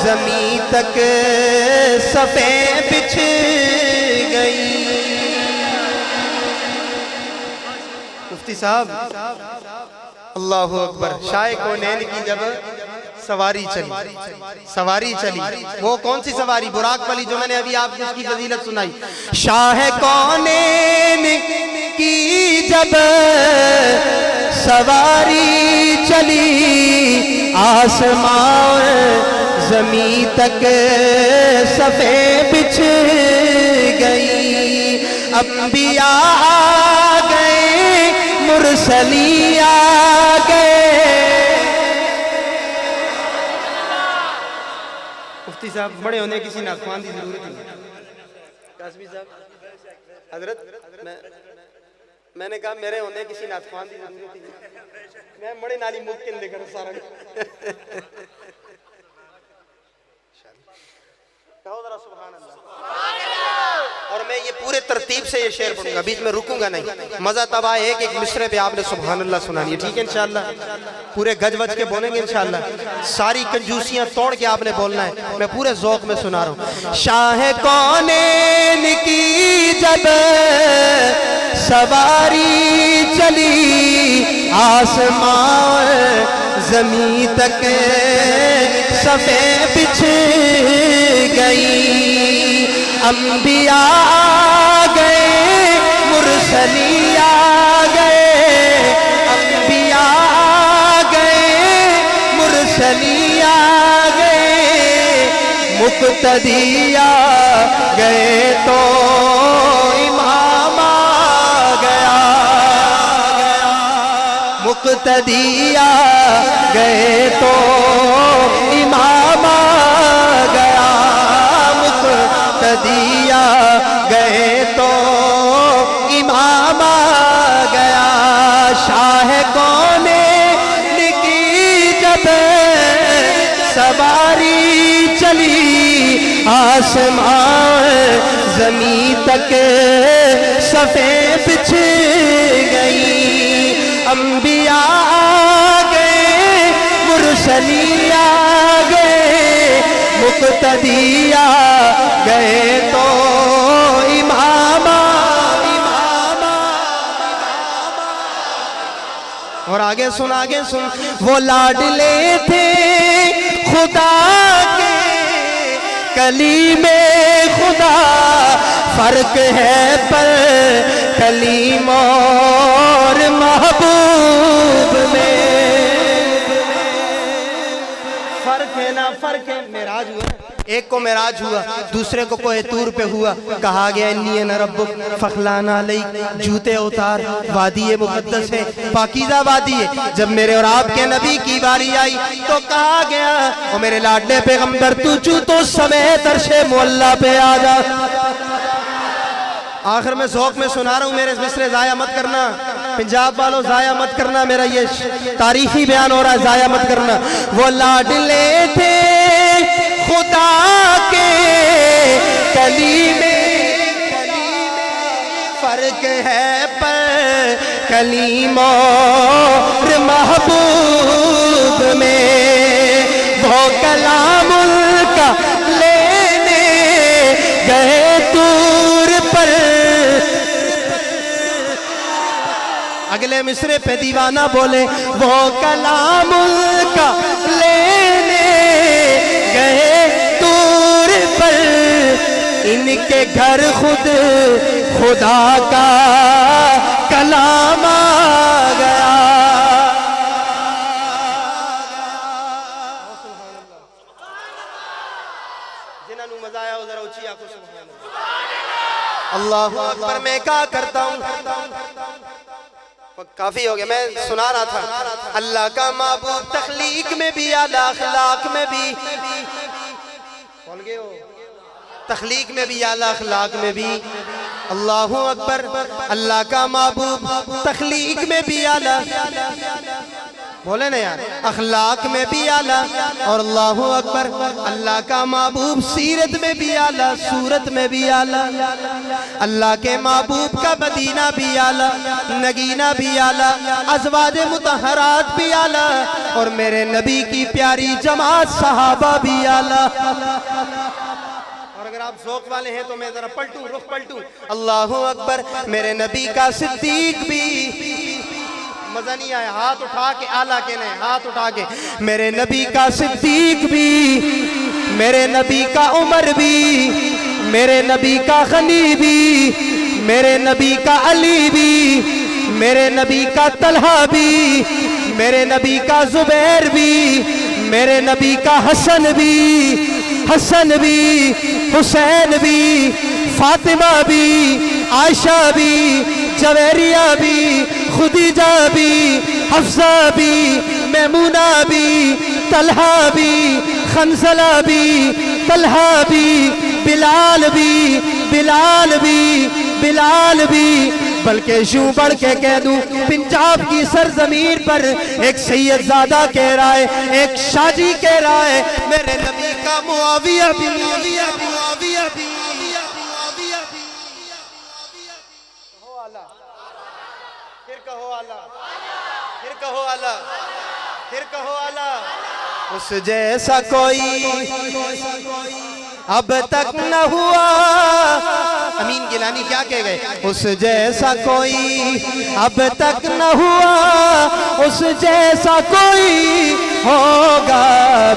زمین تک صفیں بچھ گئی. مفتی صاحب اللہ اکبر. شاہ کونین کی جب سواری چلی، وہ کون سی سواری؟ براق والی جو میں نے ابھی آپ کو اس کی فضیلت سنائی. شاہ کونین کی جب سواری چلی، آسمان زمین تک صفیں بچھ گئی. انبیاء آ گئے، مرسلی آ گئے. مفتی صاحب بڑے ہونے کسی ناخوان دی ضرورت نہیں. قاسمی صاحب حضرت میں نے کہا میرے ہونے کسی ناخوان دی ضرورت نہیں، میں بڑے نالی ممکن لے کر سارا کہو ذرا سبحان اللہ. اور میں یہ پورے ترتیب سے یہ شعر پڑھوں گا، بیچ میں رکوں گا نہیں. مزہ تب آئے کہ ایک مصرے پہ آپ نے سبحان اللہ سنانی ہے، ٹھیک ہے انشاءاللہ. پورے گج وج کے بولیں گے انشاءاللہ، ساری کنجوسیاں توڑ کے آپ نے بولنا ہے. میں پورے ذوق میں سنا رہا ہوں. شاہ کونین کی جب سواری چلی، آسمان زمین تک صفیں بچھ گئی. انبیاء آ گئے، مرسلی آ گئے. انبیاء آ گئے، مرسلی آ گئے. مقتدی آ گئے تو امام آ گیا. مقتدی آ گئے تو امام آ گیا. مقتدی آ گئے تو امام آ گیا. شاہ کونین کی جب سواری چلی، آسمان زمین تک صفیں بچھ گئی. انبیاء آ گئے، مرسلی آ گئے. مقتدی آ گئے تو امام. اور آگے سن آگے سن. وہ لاڈلے تھے خدا کے، کلیم خدا. فرق ہے پر کلیم اور محبوب میں، فرق ہے نا فرق ہے. معراج ہوا، ایک کو معراج ہوا، دوسرے کو کوہ طور پہ ہوا. کہا گیا انی انا ربک فخلان علیک. جوتے اتار، وادی مقدس ہے، پاکیزہ وادی ہے. جب میرے اور آپ کے نبی کی باری آئی تو کہا گیا او میرے لاڈلے پیغمبر تو جوتوں سمیت عرش معلیٰ پہ آ جا. آخر میں ذوق میں سنا رہا ہوں، میرے مصرے ضائع مت کرنا. پنجاب والوں ضائع مت کرنا، میرا یہ تاریخی بیان ہو رہا ہے، ضائع مت کرنا. وہ لاڈلے تھے خدا کے، کلیم. فرق ہے پر کلیم اور محبوب میں. وہ کلام ان کا لینے گئے طور پر. اگلے مصرے پہ دیوانہ بولے وہ کلام کا لینے گئے طور پر ان کے گھر خود خدا کا کلام آ گیا. جنہاں نو مزہ آیا ذرا اونچی آنکھوں سبحان اللہ. اللہ اکبر. میں کہا کرتا ہوں کافی ہو گیا میں سنا رہا تھا اللہ کا معبود تخلیق میں بھی اعلیٰ اخلاق میں بھی بول گئے ہو تخلیق میں بھی اعلیٰ اخلاق میں بھی. اللہ اکبر. اللہ کا معبود تخلیق میں بھی اعلیٰ بولے نا یار اخلاق میں بھی اعلیٰ اور اللہ اکبر اللہ کا محبوب سیرت میں بھی اعلیٰ صورت میں بھی اعلیٰ. اللہ کے محبوب کا مدینہ بھی اعلیٰ نگینہ بھی اعلیٰ ازواج مطہرات بھی اعلیٰ اور میرے نبی کی پیاری جماعت صحابہ بھی اعلیٰ. اور اگر آپ ذوق والے ہیں تو میں ذرا پلٹوں رخ پلٹوں. اللہ اکبر. میرے نبی کا صدیق بھی مزہ نہیں آیا ہاتھ اٹھا کے اعلیٰ کے نہیں ہاتھ اٹھا کے میرے نبی کا صدیق بھی میرے نبی کا عمر بھی میرے نبی کا غنی بھی میرے نبی کا علی بھی میرے نبی کا طلحہ بھی میرے نبی کا زبیر بھی میرے نبی کا حسن بھی حسین بھی فاطمہ بھی عائشہ بھی جویریہ بھی خدیجہ بھی حفصہ بھی میمونہ بھی طلحہ بھی خنزلہ بھی طلحہ بھی بلال بھی بلکہ یوں بڑھ کے کہہ دوں پنجاب کی سرزمین پر ایک سید زادہ کہہ رہا ہے ایک شاجی کہہ رہا ہے میرے نبی کا معاویہ بھی پھر کہو اللہ اس جیسا کوئی اب تک نہ ہوا. امین گیلانی کیا کہہ گئے اس جیسا کوئی اب تک نہ ہوا اس جیسا کوئی ہوگا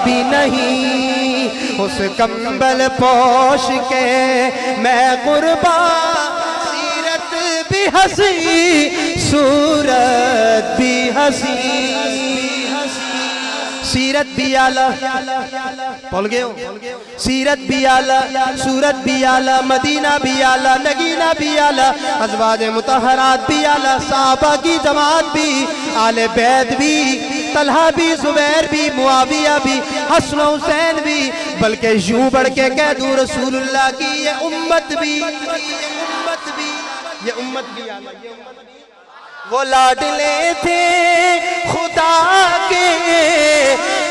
بھی نہیں. اس کمبل پوش کے میں قربان سیرت بھی ہنسی صورت بھی ہنسی سیرت بھی اعلیٰ بول گئے ہو سیرت بھی اعلیٰ صورت بھی اعلیٰ مدینہ بھی اعلیٰ نگینہ بھی اعلیٰ ازواج مطہرات بھی اعلیٰ صحابہ کی جماعت بھی آل بیت بھی طلحہ بھی زبیر بھی معاویہ بھی حسن و حسین بھی بلکہ یوں بڑھ کے کہہ دوں رسول اللہ کی یہ امت بھی اعلیٰ. وہ لاڈلے تھے خدا کے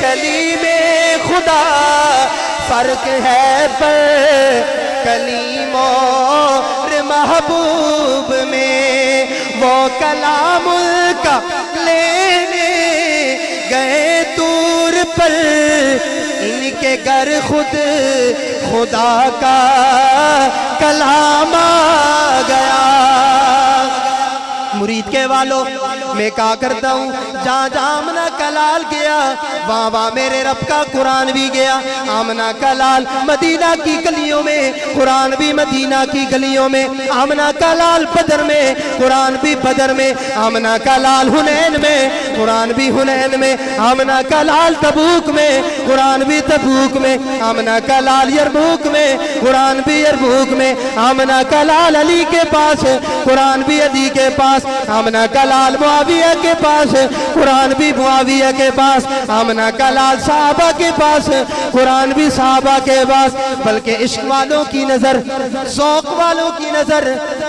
کلیم خدا فرق ہے پر کلیم اور محبوب میں. وہ کلام کا لینے گئے طور پر ان کے گھر خود خدا کا کلام آ گیا. مرید کے والوں میں کہا کرتا ہوں جہاں جہاں آمنہ کا لال گیا وہاں وہاں میرے رب کا قرآن بھی گیا. آمنہ کا لال مدینہ کی گلیوں میں قرآن بھی مدینہ کی گلیوں میں. آمنہ کا لال بدر میں قرآن بھی بدر میں. آمنہ کا لال حنین میں قرآن بھی حنین میں. آمنہ کا لال تبوک میں قرآن بھی تبوک میں. آمنہ کا لال یرموک میں قرآن بھی یرموک میں. آمنہ کا لال علی کے پاس قرآن بھی علی کے پاس. آمنہ کا لال معاویہ کے پاس قرآن بھی معاویہ کے پاس. آمنہ کا لال صحابہ کے پاس قرآن بھی صحابہ کے پاس. بلکہ عشق والوں کی نظر ذوق والوں کی نظر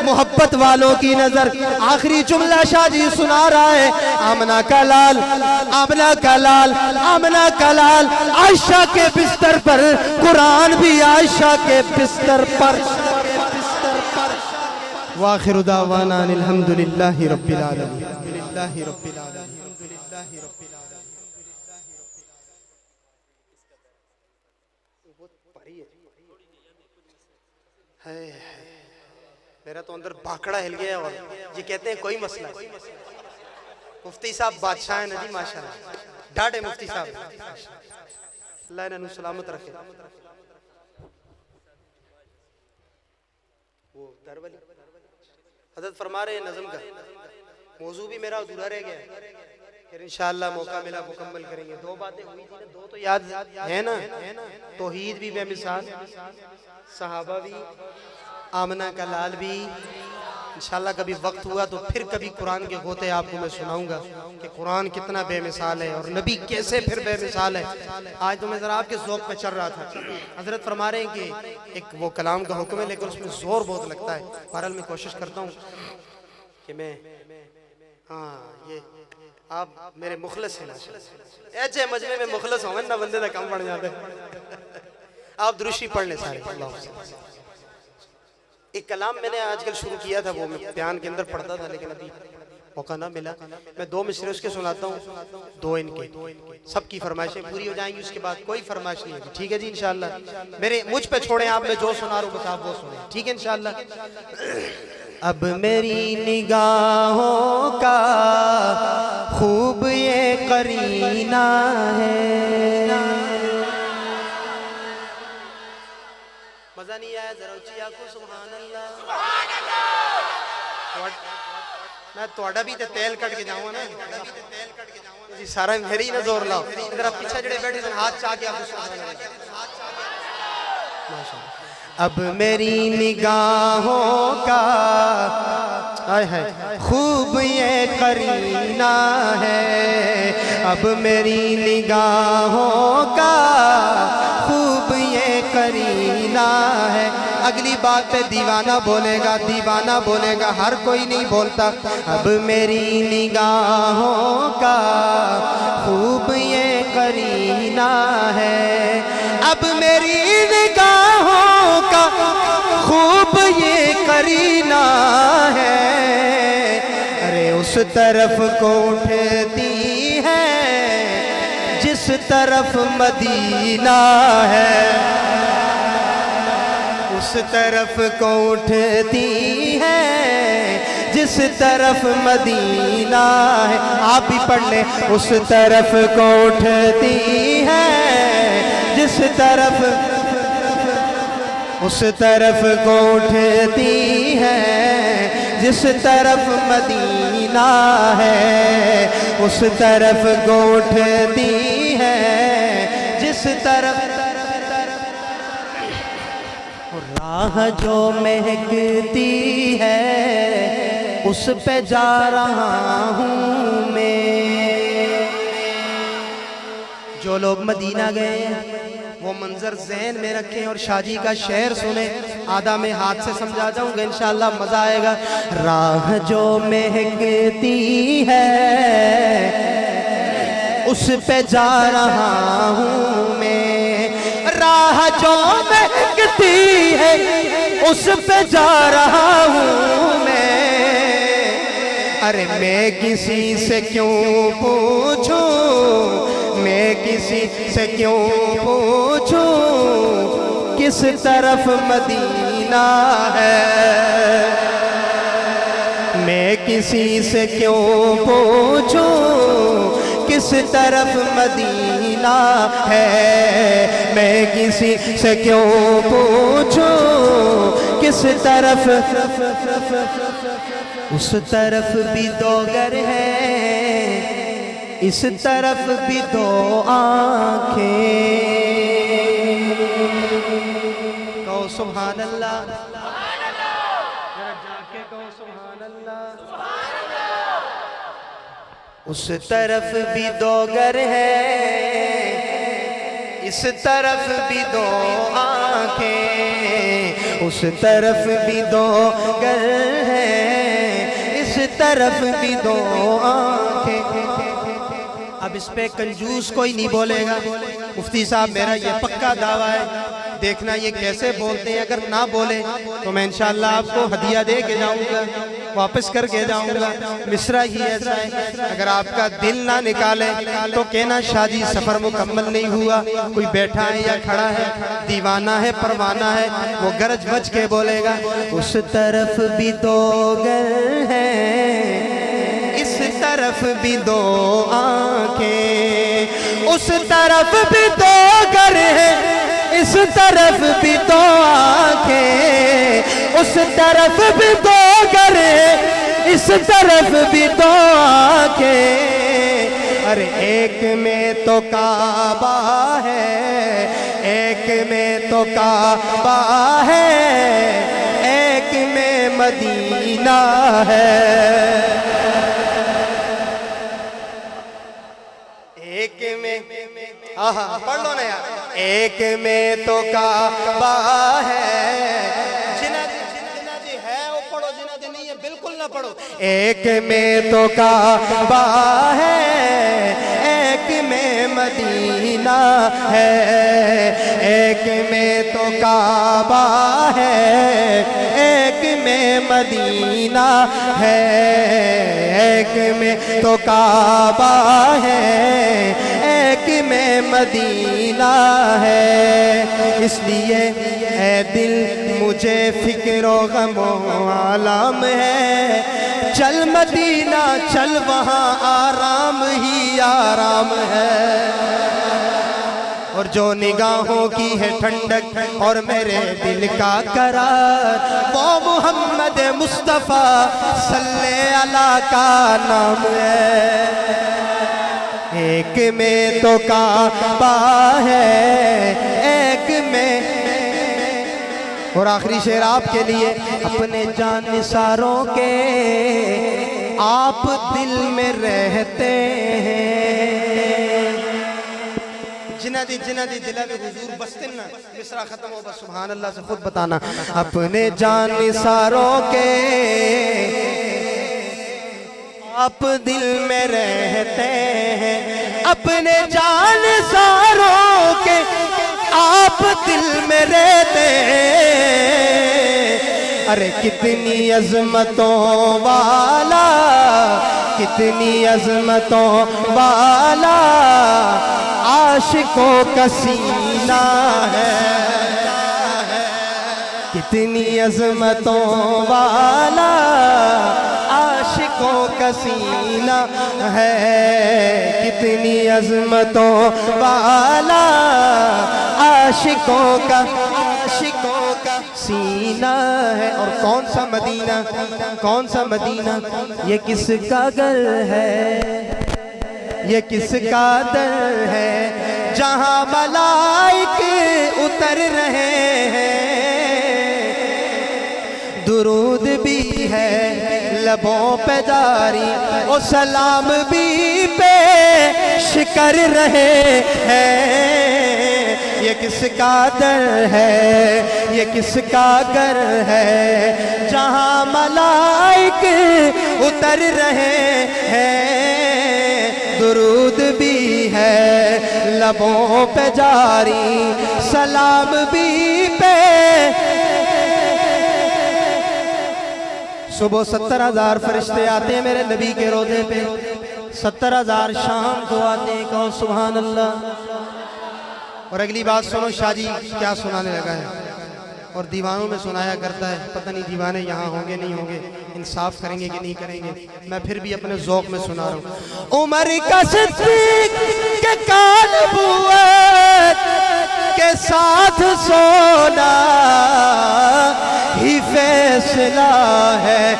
محبت والوں کی نظر آخری جملہ شاہ جی سنا رہا ہے آمنہ کا لال آمنہ کا لال آمنہ کا لال عائشہ کے بستر پر قرآن بھی عائشہ کے بستر پر. وآخر دعوانا الحمدللہ رب العالمین. میرا تو اندر بھاکڑا ہل گیا اور یہ کہتے ہیں کوئی مسئلہ مفتی صاحب بادشاہ ہیں نا جی ماشاءاللہ، ڈاڈے مفتی صاحب، اللہ انہوں سلامت رکھے. وہ درولی حضرت فرما رہے ہیں نظم کا موضوع بھی میرا ادھورا رہ گیا ہے، پھر انشاءاللہ موقع ملا مکمل کریں گے. دو باتیں ہوئی تھی نا، دو تو یاد ہے نا، توحید بھی بے مثال، صحابہ بھی، آمنہ کا لال بھی. انشاءاللہ کبھی وقت ہوا تو پھر کبھی قرآن کے غوطے آپ کو میں سناؤں گا کہ قرآن کتنا بے مثال ہے اور نبی کیسے پھر بے مثال ہے. آج تو میں ذرا آپ کے ذوق پہ چل رہا تھا. حضرت فرما رہے ہیں کہ ایک وہ کلام کا حکم ہے لیکن اس میں زور بہت لگتا ہے. بہرحال میں کوشش کرتا ہوں کہ میں یہ آپ میرے مخلص ہیں ایچے مجمع میں مخلص ہوں نا بندے دا کم پڑ جاتے ہیں. آپ دروشی پڑھ لیں سارے. ایک کلام میں نے آج کل شروع کیا تھا، وہ میں بیان کے اندر پڑھتا تھا لیکن ابھی موقع نہ ملا. میں دو مصرے اس کے سناتا ہوں، دو ان کے، سب کی فرمائشیں پوری ہو جائیں گی، اس کے بعد کوئی فرمائش نہیں ہوگی. ٹھیک ہے جی انشاءاللہ. مجھ پہ چھوڑیں آپ، میں جو سنا رہا ہوں بس آپ وہ سنیں. ٹھیک ہے انشاءاللہ. اب میری نگاہوں کا خوب یہ قرینہ ہے. مزہ نہیں آیا؟ ذرا اچھی آنکھوں سبحان اللہ. میں توڑا بھی تے تیل کٹ کے جاؤں نا جی، سارا میرے ہی نہ زور لاؤ. ذرا پیچھے جڑے بیٹھے سن ہاتھ چاہ کے آپ سبحان اللہ. اب میری نگاہوں کا خوب یہ قرینہ ہے. اب میری نگاہوں کا خوب یہ قرینہ ہے. اگلی بات پہ دیوانہ بولے گا، دیوانہ بولے گا، ہر کوئی نہیں بولتا. اب میری نگاہوں کا خوب یہ قرینہ ہے. اب میری نگاہوں کا خوب یہ قرینہ ہے. ارے اس طرف کو اٹھتی ہے جس طرف مدینہ ہے. اس طرف کو اٹھتی ہے جس طرف مدینہ ہے. آپ بھی پڑھ لیں. اس طرف کو اٹھتی ہے جس طرف، اس طرف کو اٹھتی ہے جس طرف مدینہ ہے. اس طرف کو اٹھتی ہے جس طرف، راہ جو مہکتی ہے اس پہ جا رہا ہوں میں. جو لوگ مدینہ گئے وہ منظر ذہن میں رکھیں اور شاہ جی کا شعر سنیں. آدھا میں ہاتھ سے سمجھا جاؤں گا انشاءاللہ مزہ آئے گا. راہ جو مہکتی ہے اس پہ جا رہا ہوں میں. راہ جو مہکتی ہے اس پہ جا رہا ہوں میں. ارے میں کسی سے کیوں پوچھوں، میں کسی سے کیوں پوچھوں کس طرف مدینہ ہے. میں کسی سے کیوں پوچھوں کس طرف مدینہ ہے. میں کسی سے کیوں پوچھوں کس طرف. اس طرف بھی دو گر ہیں، اس طرف بھی دو آنکھیں. کہو سبحان اللہ. جا کے کہو سبحان اللہ. اس طرف بھی دو گر ہیں، اس طرف بھی دو آنکھیں. اس طرف بھی دو گر ہیں، اس طرف بھی دو آنکھیں. اب اس پہ کنجوس کوئی نہیں بولے گا. مفتی صاحب میرا یہ پکا دعویٰ ہے، دیکھنا یہ کیسے بولتے ہیں. اگر نہ بولے تو میں انشاءاللہ آپ کو ہدیہ دے کے جاؤں گا، واپس کر کے جاؤں گا. مصرع ہی ایسا ہے، اگر آپ کا دل نہ نکالے تو کہنا شاہ جی سفر مکمل نہیں ہوا. کوئی بیٹھا ہے یا کھڑا ہے، دیوانہ ہے پروانہ ہے، وہ گرج بج کے بولے گا. اس طرف بھی دو گر ہیں، اس طرف طرف بھی دو آنکھیں، اس طرف بھی دو گر ہیں، اس طرف بھی دو آنکھیں، اس طرف بھی دو گر ہیں، اس طرف بھی دو آنکھیں، ہر ایک میں تو کعبہ ہے، ایک میں تو کعبہ ہے، ایک میں مدینہ ہے، ایک میں پڑھ لو نا یار، ایک میں تو کعبہ ہے، جنہ جی ہے وہ پڑھو، جنہ جی نہیں ہے بالکل نہ پڑھو، ایک میں تو کعبہ ہے، ایک میں مدینہ ہے، ایک میں تو کعبہ ہے، ایک میں مدینہ ہے، ایک میں تو کعبہ ہے، ایک میں مدینہ ہے، اس لیے اے دل مجھے فکر و غم و عالم ہے، چل مدینہ چل وہاں آرام ہی آرام ہے، اور جو نگاہوں کی ہے ٹھنڈک اور میرے دل کا قرار، وہ محمد مصطفیٰ صلی اللہ کا نام ہے، ایک میں تو کعبہ ہے، ایک میں، اور آخری شعر آپ کے لیے، اپنے جان نثاروں کے آپ دل میں رہتے ہیں، جنہ دی دلہ میں حضور بستن نا، مصرع ختم ہو بس سبحان اللہ سے خود بتانا، اپنے جان نثاروں کے آپ دل میں رہتے ہیں، اپنے جان نثاروں کے آپ دل میں رہتے ہیں، ارے کتنی عظمتوں والا، کتنی عظمتوں والا عاشقوں کا سینہ ہے، کتنی عظمتوں والا عاشقوں کا سینہ ہے، کتنی عظمتوں والا عاشقوں کا سینہ ہے، اور کون سا مدینہ، کون سا مدینہ، یہ کس کا گھر ہے، یہ کس کا در ہے، جہاں ملائک اتر رہے ہیں، درود بھی ہے لبوں پہ جاری، اور سلام بھی پیش کر رہے ہیں، یہ کس کا در ہے، یہ کس کا گھر ہے، جہاں ملائک اتر رہے ہیں، درود بھی ہے لبوں پہ جاری، سلام بھی پہ، صبح 70,000 فرشتے آتے ہیں میرے نبی کے روضے پہ، 70,000 شام کو آتے ہیں، کہو سبحان اللہ۔ اور اگلی بات سنو، شاہ جی کیا سنانے لگا ہے، اور دیوانوں میں سنایا کرتا ہے، پتہ نہیں دیوانے یہاں ہوں گے نہیں ہوں گے، انصاف کریں گے کہ نہیں کریں گے، میں پھر بھی اپنے ذوق میں سنا رہا ہوں۔ عمر کا صدیق کے کال نبوت کے ساتھ سونا ہی فیصلہ ہے،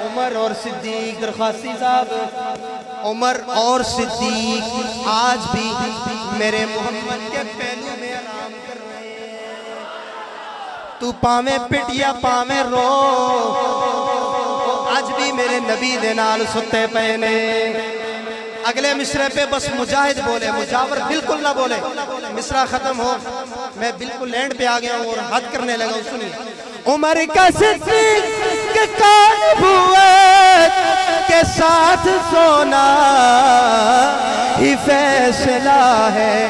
عمر اور صدیق درخواستی صاحب، عمر اور صدیق آج بھی میرے محمد کے پہلو میں آرام کر رہے ہیں، تو پاویں پٹ یا پاویں رو، آج بھی میرے نبی دے نال ستے پہنے۔ اگلے مصرے پہ بس مجاہد بولے، مجاور بالکل نہ بولے، مصرع ختم ہو، میں بالکل لینڈ پہ آ گیا ہوں اور حد کرنے لگا ہوں، سنیے۔ عمر کا صدیق کا نبوت کے ساتھ سونا ہی فیصلہ ہے،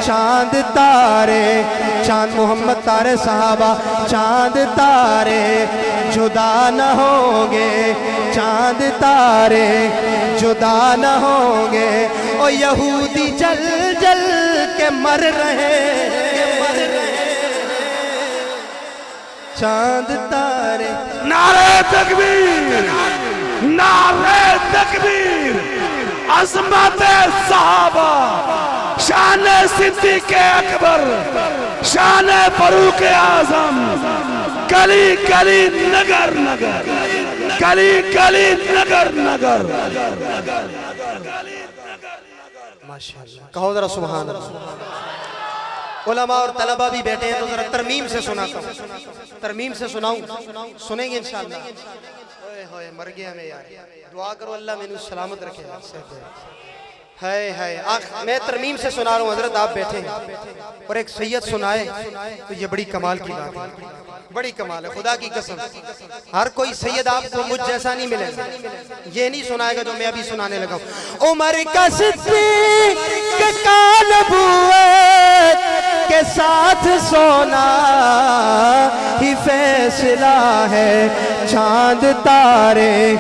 چاند تارے، چاند محمد تارے صحابہ، چاند تارے جدا نہ ہوں گے، چاند تارے جدا نہ ہوں گے، اور یہودی جل جل کے مر رہے ہیں، چاند تارے. نعرہ تکبیر، نعرہ تکبیر، عظمت صحابہ، شان صدیق اکبر، شان فاروق اعظم، گلی گلی نگر نگر، گلی گلی نگر نگر. ماشاءاللہ. کہو ذرا سبحان اللہ. علماء اور طلبہ بھی بیٹھے ہیں تو ذرا ترمیم سے سناتا ہوں. ترمیم سے سناؤں؟ سنیں گے انشاءاللہ. ہوئے ہوئے مر گیا میں یار. دعا کرو اللہ میں انہوں سلامت رکھے. میں ترمیم سے سنا رہا ہوں حضرت، آپ بیٹھے ہیں اور ایک سید سنائے تو یہ بڑی کمال کی بات ہے. بڑی کمال ہے خدا کی قسم. ہر کوئی سید آپ کو مجھ جیسا نہیں ملے گا. یہ نہیں سنائے گا جو میں ابھی سنانے لگا ہوں. عمر کا صدیق کا نبوت کے ساتھ سونا ہی فیصلہ ہے. چاند تارے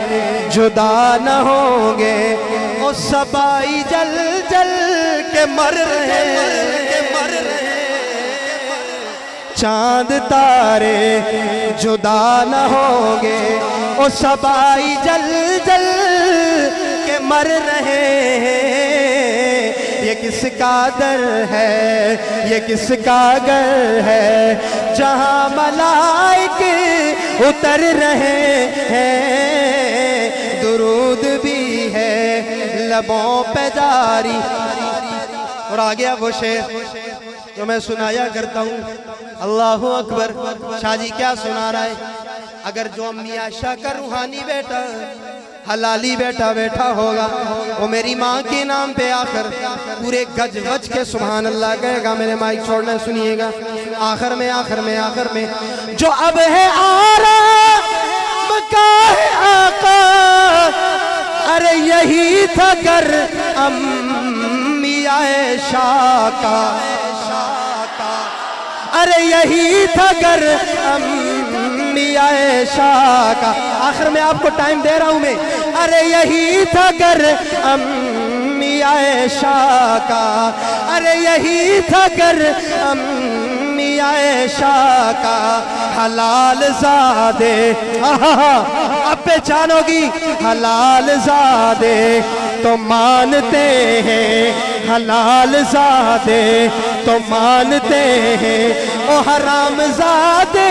جدا نہ ہوں گے، وہ سبائی جل جل کے مر رہے. چاند تارے جدا نہ ہوں گے، وہ سبائی جل جل کے مر رہے ہیں. یہ کس کا در ہے، یہ کس کا گھر ہے، جہاں ملائک اتر رہے ہیں. درود بھی ہے لبوں پہ جاری. اور آگیا وہ شعر جو میں سنایا کرتا ہوں. اللہ اکبر. شاہ جی کیا سنا رہا ہے؟ اگر جو امی عائشہ کا روحانی بیٹا حلالی بیٹا بیٹھا ہوگا، وہ میری ماں کے نام پہ آخر پورے گج وج کے سبحان اللہ کہے گا. میرے مائک چھوڑنا سنیے گا. آخر میں جو اب ہے آرام کا ہے آقا، ارے یہی تھا گر امی عائشہ کا. ارے یہی تھا گر امی عائشہ کا. آخر میں آپ کو ٹائم دے رہا ہوں میں. ارے یہی تھا گر امی عائشہ کا. ارے یہی تھا گر امی عائشہ کا. حلال زادے اب پہچانو گی. حلال زادے تو مانتے ہیں، حلال زادے تو مانتے ہیں. او حرام زادے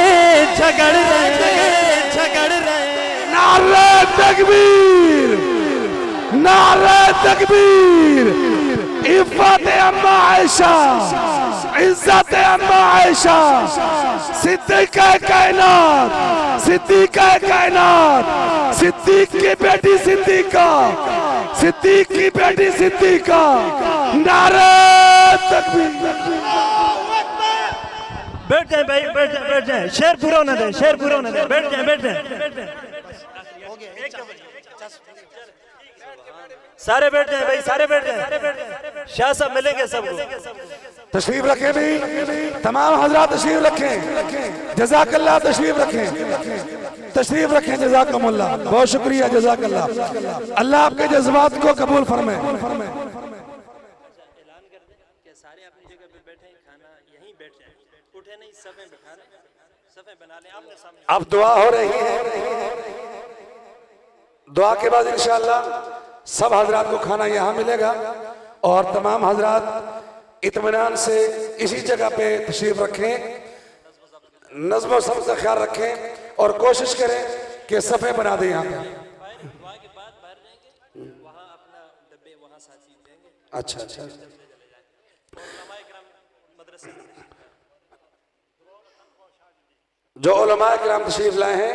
جھگڑ رہے. نعرہ تکبیر، نعرہ تکبیر. عفت اما عائشہ، عزت اما عائشہ، صدیقہ کائنات، صدیقہ کائنات، صدیق کی بیٹی صدیقہ، صدیق کی بیٹی صدیقہ. نعرہ تکبیر. بیٹھ جائیں بھائی، بیٹھ جائیں. شعر پورا ہونے دیں، شعر پورا ہونے دیں. بیٹھ جائیں. سارے بیٹھ جائیں بھائی، سارے بیٹھ جائیں. شاہ صاحب ملیں گے سب کو. تشریف رکھیں بھی، تمام حضرات تشریف رکھیں. جزاک اللہ. تشریف رکھیں، تشریف رکھیں. جزاکم اللہ. بہت شکریہ. جزاک اللہ. اللہ آپ کے جذبات کو قبول فرمائے. اب دعا ہو رہی ہے. دعا کے بعد انشاءاللہ سب حضرات کو کھانا یہاں ملے گا. اور تمام حضرات اطمینان سے اسی جگہ پہ تشریف رکھیں، نظم و ضبط کا خیال رکھیں اور کوشش کریں کہ صفیں بنا دیں یہاں پہ. اچھا اچھا. جو علماء کرام تشریف لائے ہیں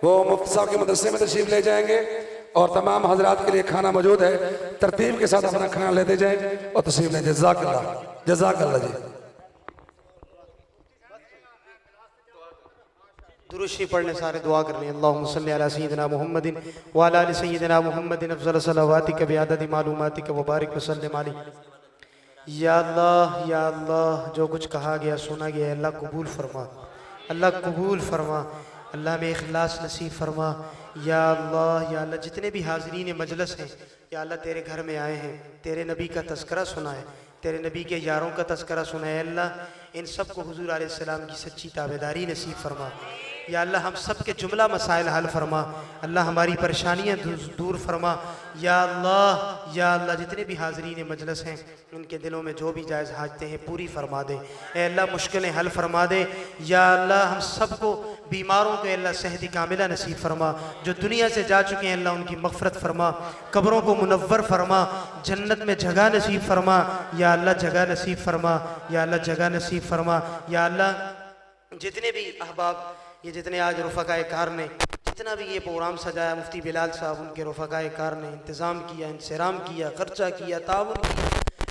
وہ مفتی صاحب کے مدرسے میں تشریف لے جائیں گے اور تمام حضرات کے لیے کھانا موجود ہے. ترتیب کے ساتھ اپنا کھانا لیتے جائیں اور تشریف لیں. جزاک اللہ. جزاک اللہ جی. درود شریف پڑھنے سارے دعا کرنے. اللہم صلی علی سیدنا محمد وعلی آل سیدنا محمد افضل صلواتک بعدد معلوماتک وبارک وسلم علیہ. یا اللہ جو کچھ کہا گیا سنا گیا اللہ قبول فرما. اللہ قبول فرما. اللہ میں اخلاص نصیب فرما. یا اللہ جتنے بھی حاضرین مجلس ہیں یا اللہ تیرے گھر میں آئے ہیں، تیرے نبی کا تذکرہ سنا ہے، تیرے نبی کے یاروں کا تذکرہ سنا ہے. اللہ ان سب کو حضور علیہ السلام کی سچی تابعداری نصیب فرما. یا اللہ ہم سب کے جملہ مسائل حل فرما، اللہ ہماری پریشانیاں دور فرما، یا اللہ جتنے بھی حاضرین مجلس ہیں ان کے دلوں میں جو بھی جائز حاجتیں ہیں پوری فرما دے، اے اللہ مشکلیں حل فرما دے، یا اللہ ہم سب کو بیماروں کو اللہ صحت کاملہ نصیب فرما، جو دنیا سے جا چکے ہیں اللہ ان کی مغفرت فرما، قبروں کو منور فرما، جنت میں جگہ نصیب فرما، یا اللہ جگہ نصیب فرما، یا اللہ جگہ نصیب فرما، یا اللہ جتنے بھی احباب یہ جتنے آج رفقائے کار نے جتنا بھی یہ پروگرام سجایا، مفتی بلال صاحب ان کے رفقائے کار نے انتظام کیا، انصرام کیا، خرچہ کیا، تعاون کیا،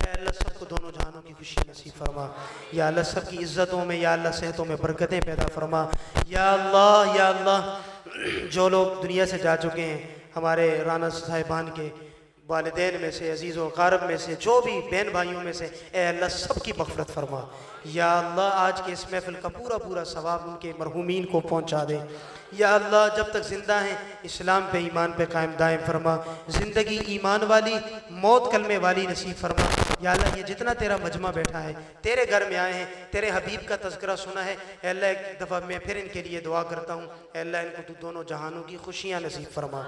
اے اللہ سب کو دونوں جہانوں کی خوشی نصیب فرما، یا اللہ سب کی عزتوں میں یا اللہ صحتوں میں برکتیں پیدا فرما، یا اللہ جو لوگ دنیا سے جا چکے ہیں ہمارے رانا صاحبان کے والدین میں سے، عزیز و اقارب میں سے، جو بھی بہن بھائیوں میں سے، اے اللہ سب کی مغفرت فرما، یا اللہ آج کے اس محفل کا پورا ثواب ان کے مرحومین کو پہنچا دے، یا اللہ جب تک زندہ ہیں اسلام پہ ایمان پہ قائم دائم فرما، زندگی ایمان والی موت کلمے والی نصیب فرما، یا اللہ یہ جتنا تیرا مجمع بیٹھا ہے تیرے گھر میں آئے ہیں، تیرے حبیب کا تذکرہ سنا ہے، اے اللہ ایک دفعہ میں پھر ان کے لیے دعا کرتا ہوں، اے اللہ ان کو تو دونوں جہانوں کی خوشیاں نصیب فرما،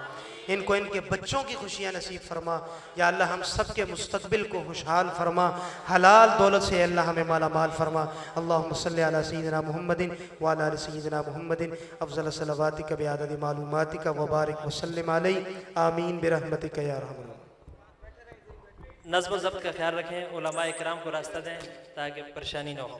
ان کو ان کے بچوں کی خوشیاں نصیب فرما، یا اللہ ہم سب کے مستقبل کو خوشحال فرما، حلال دولت سے اللہ ہمیں مالا مال فرما، اللہم صلی علی سیدنا محمد وعلی آل سیدنا محمد افضل صلواتک بعدد معلوماتک وبارک وسلم علیہ، آمین برحمتک یا ارحم الراحمین۔ نظم و ضبط کا خیال رکھیں، علماء اکرام کو راستہ دیں تاکہ پریشانی نہ ہو۔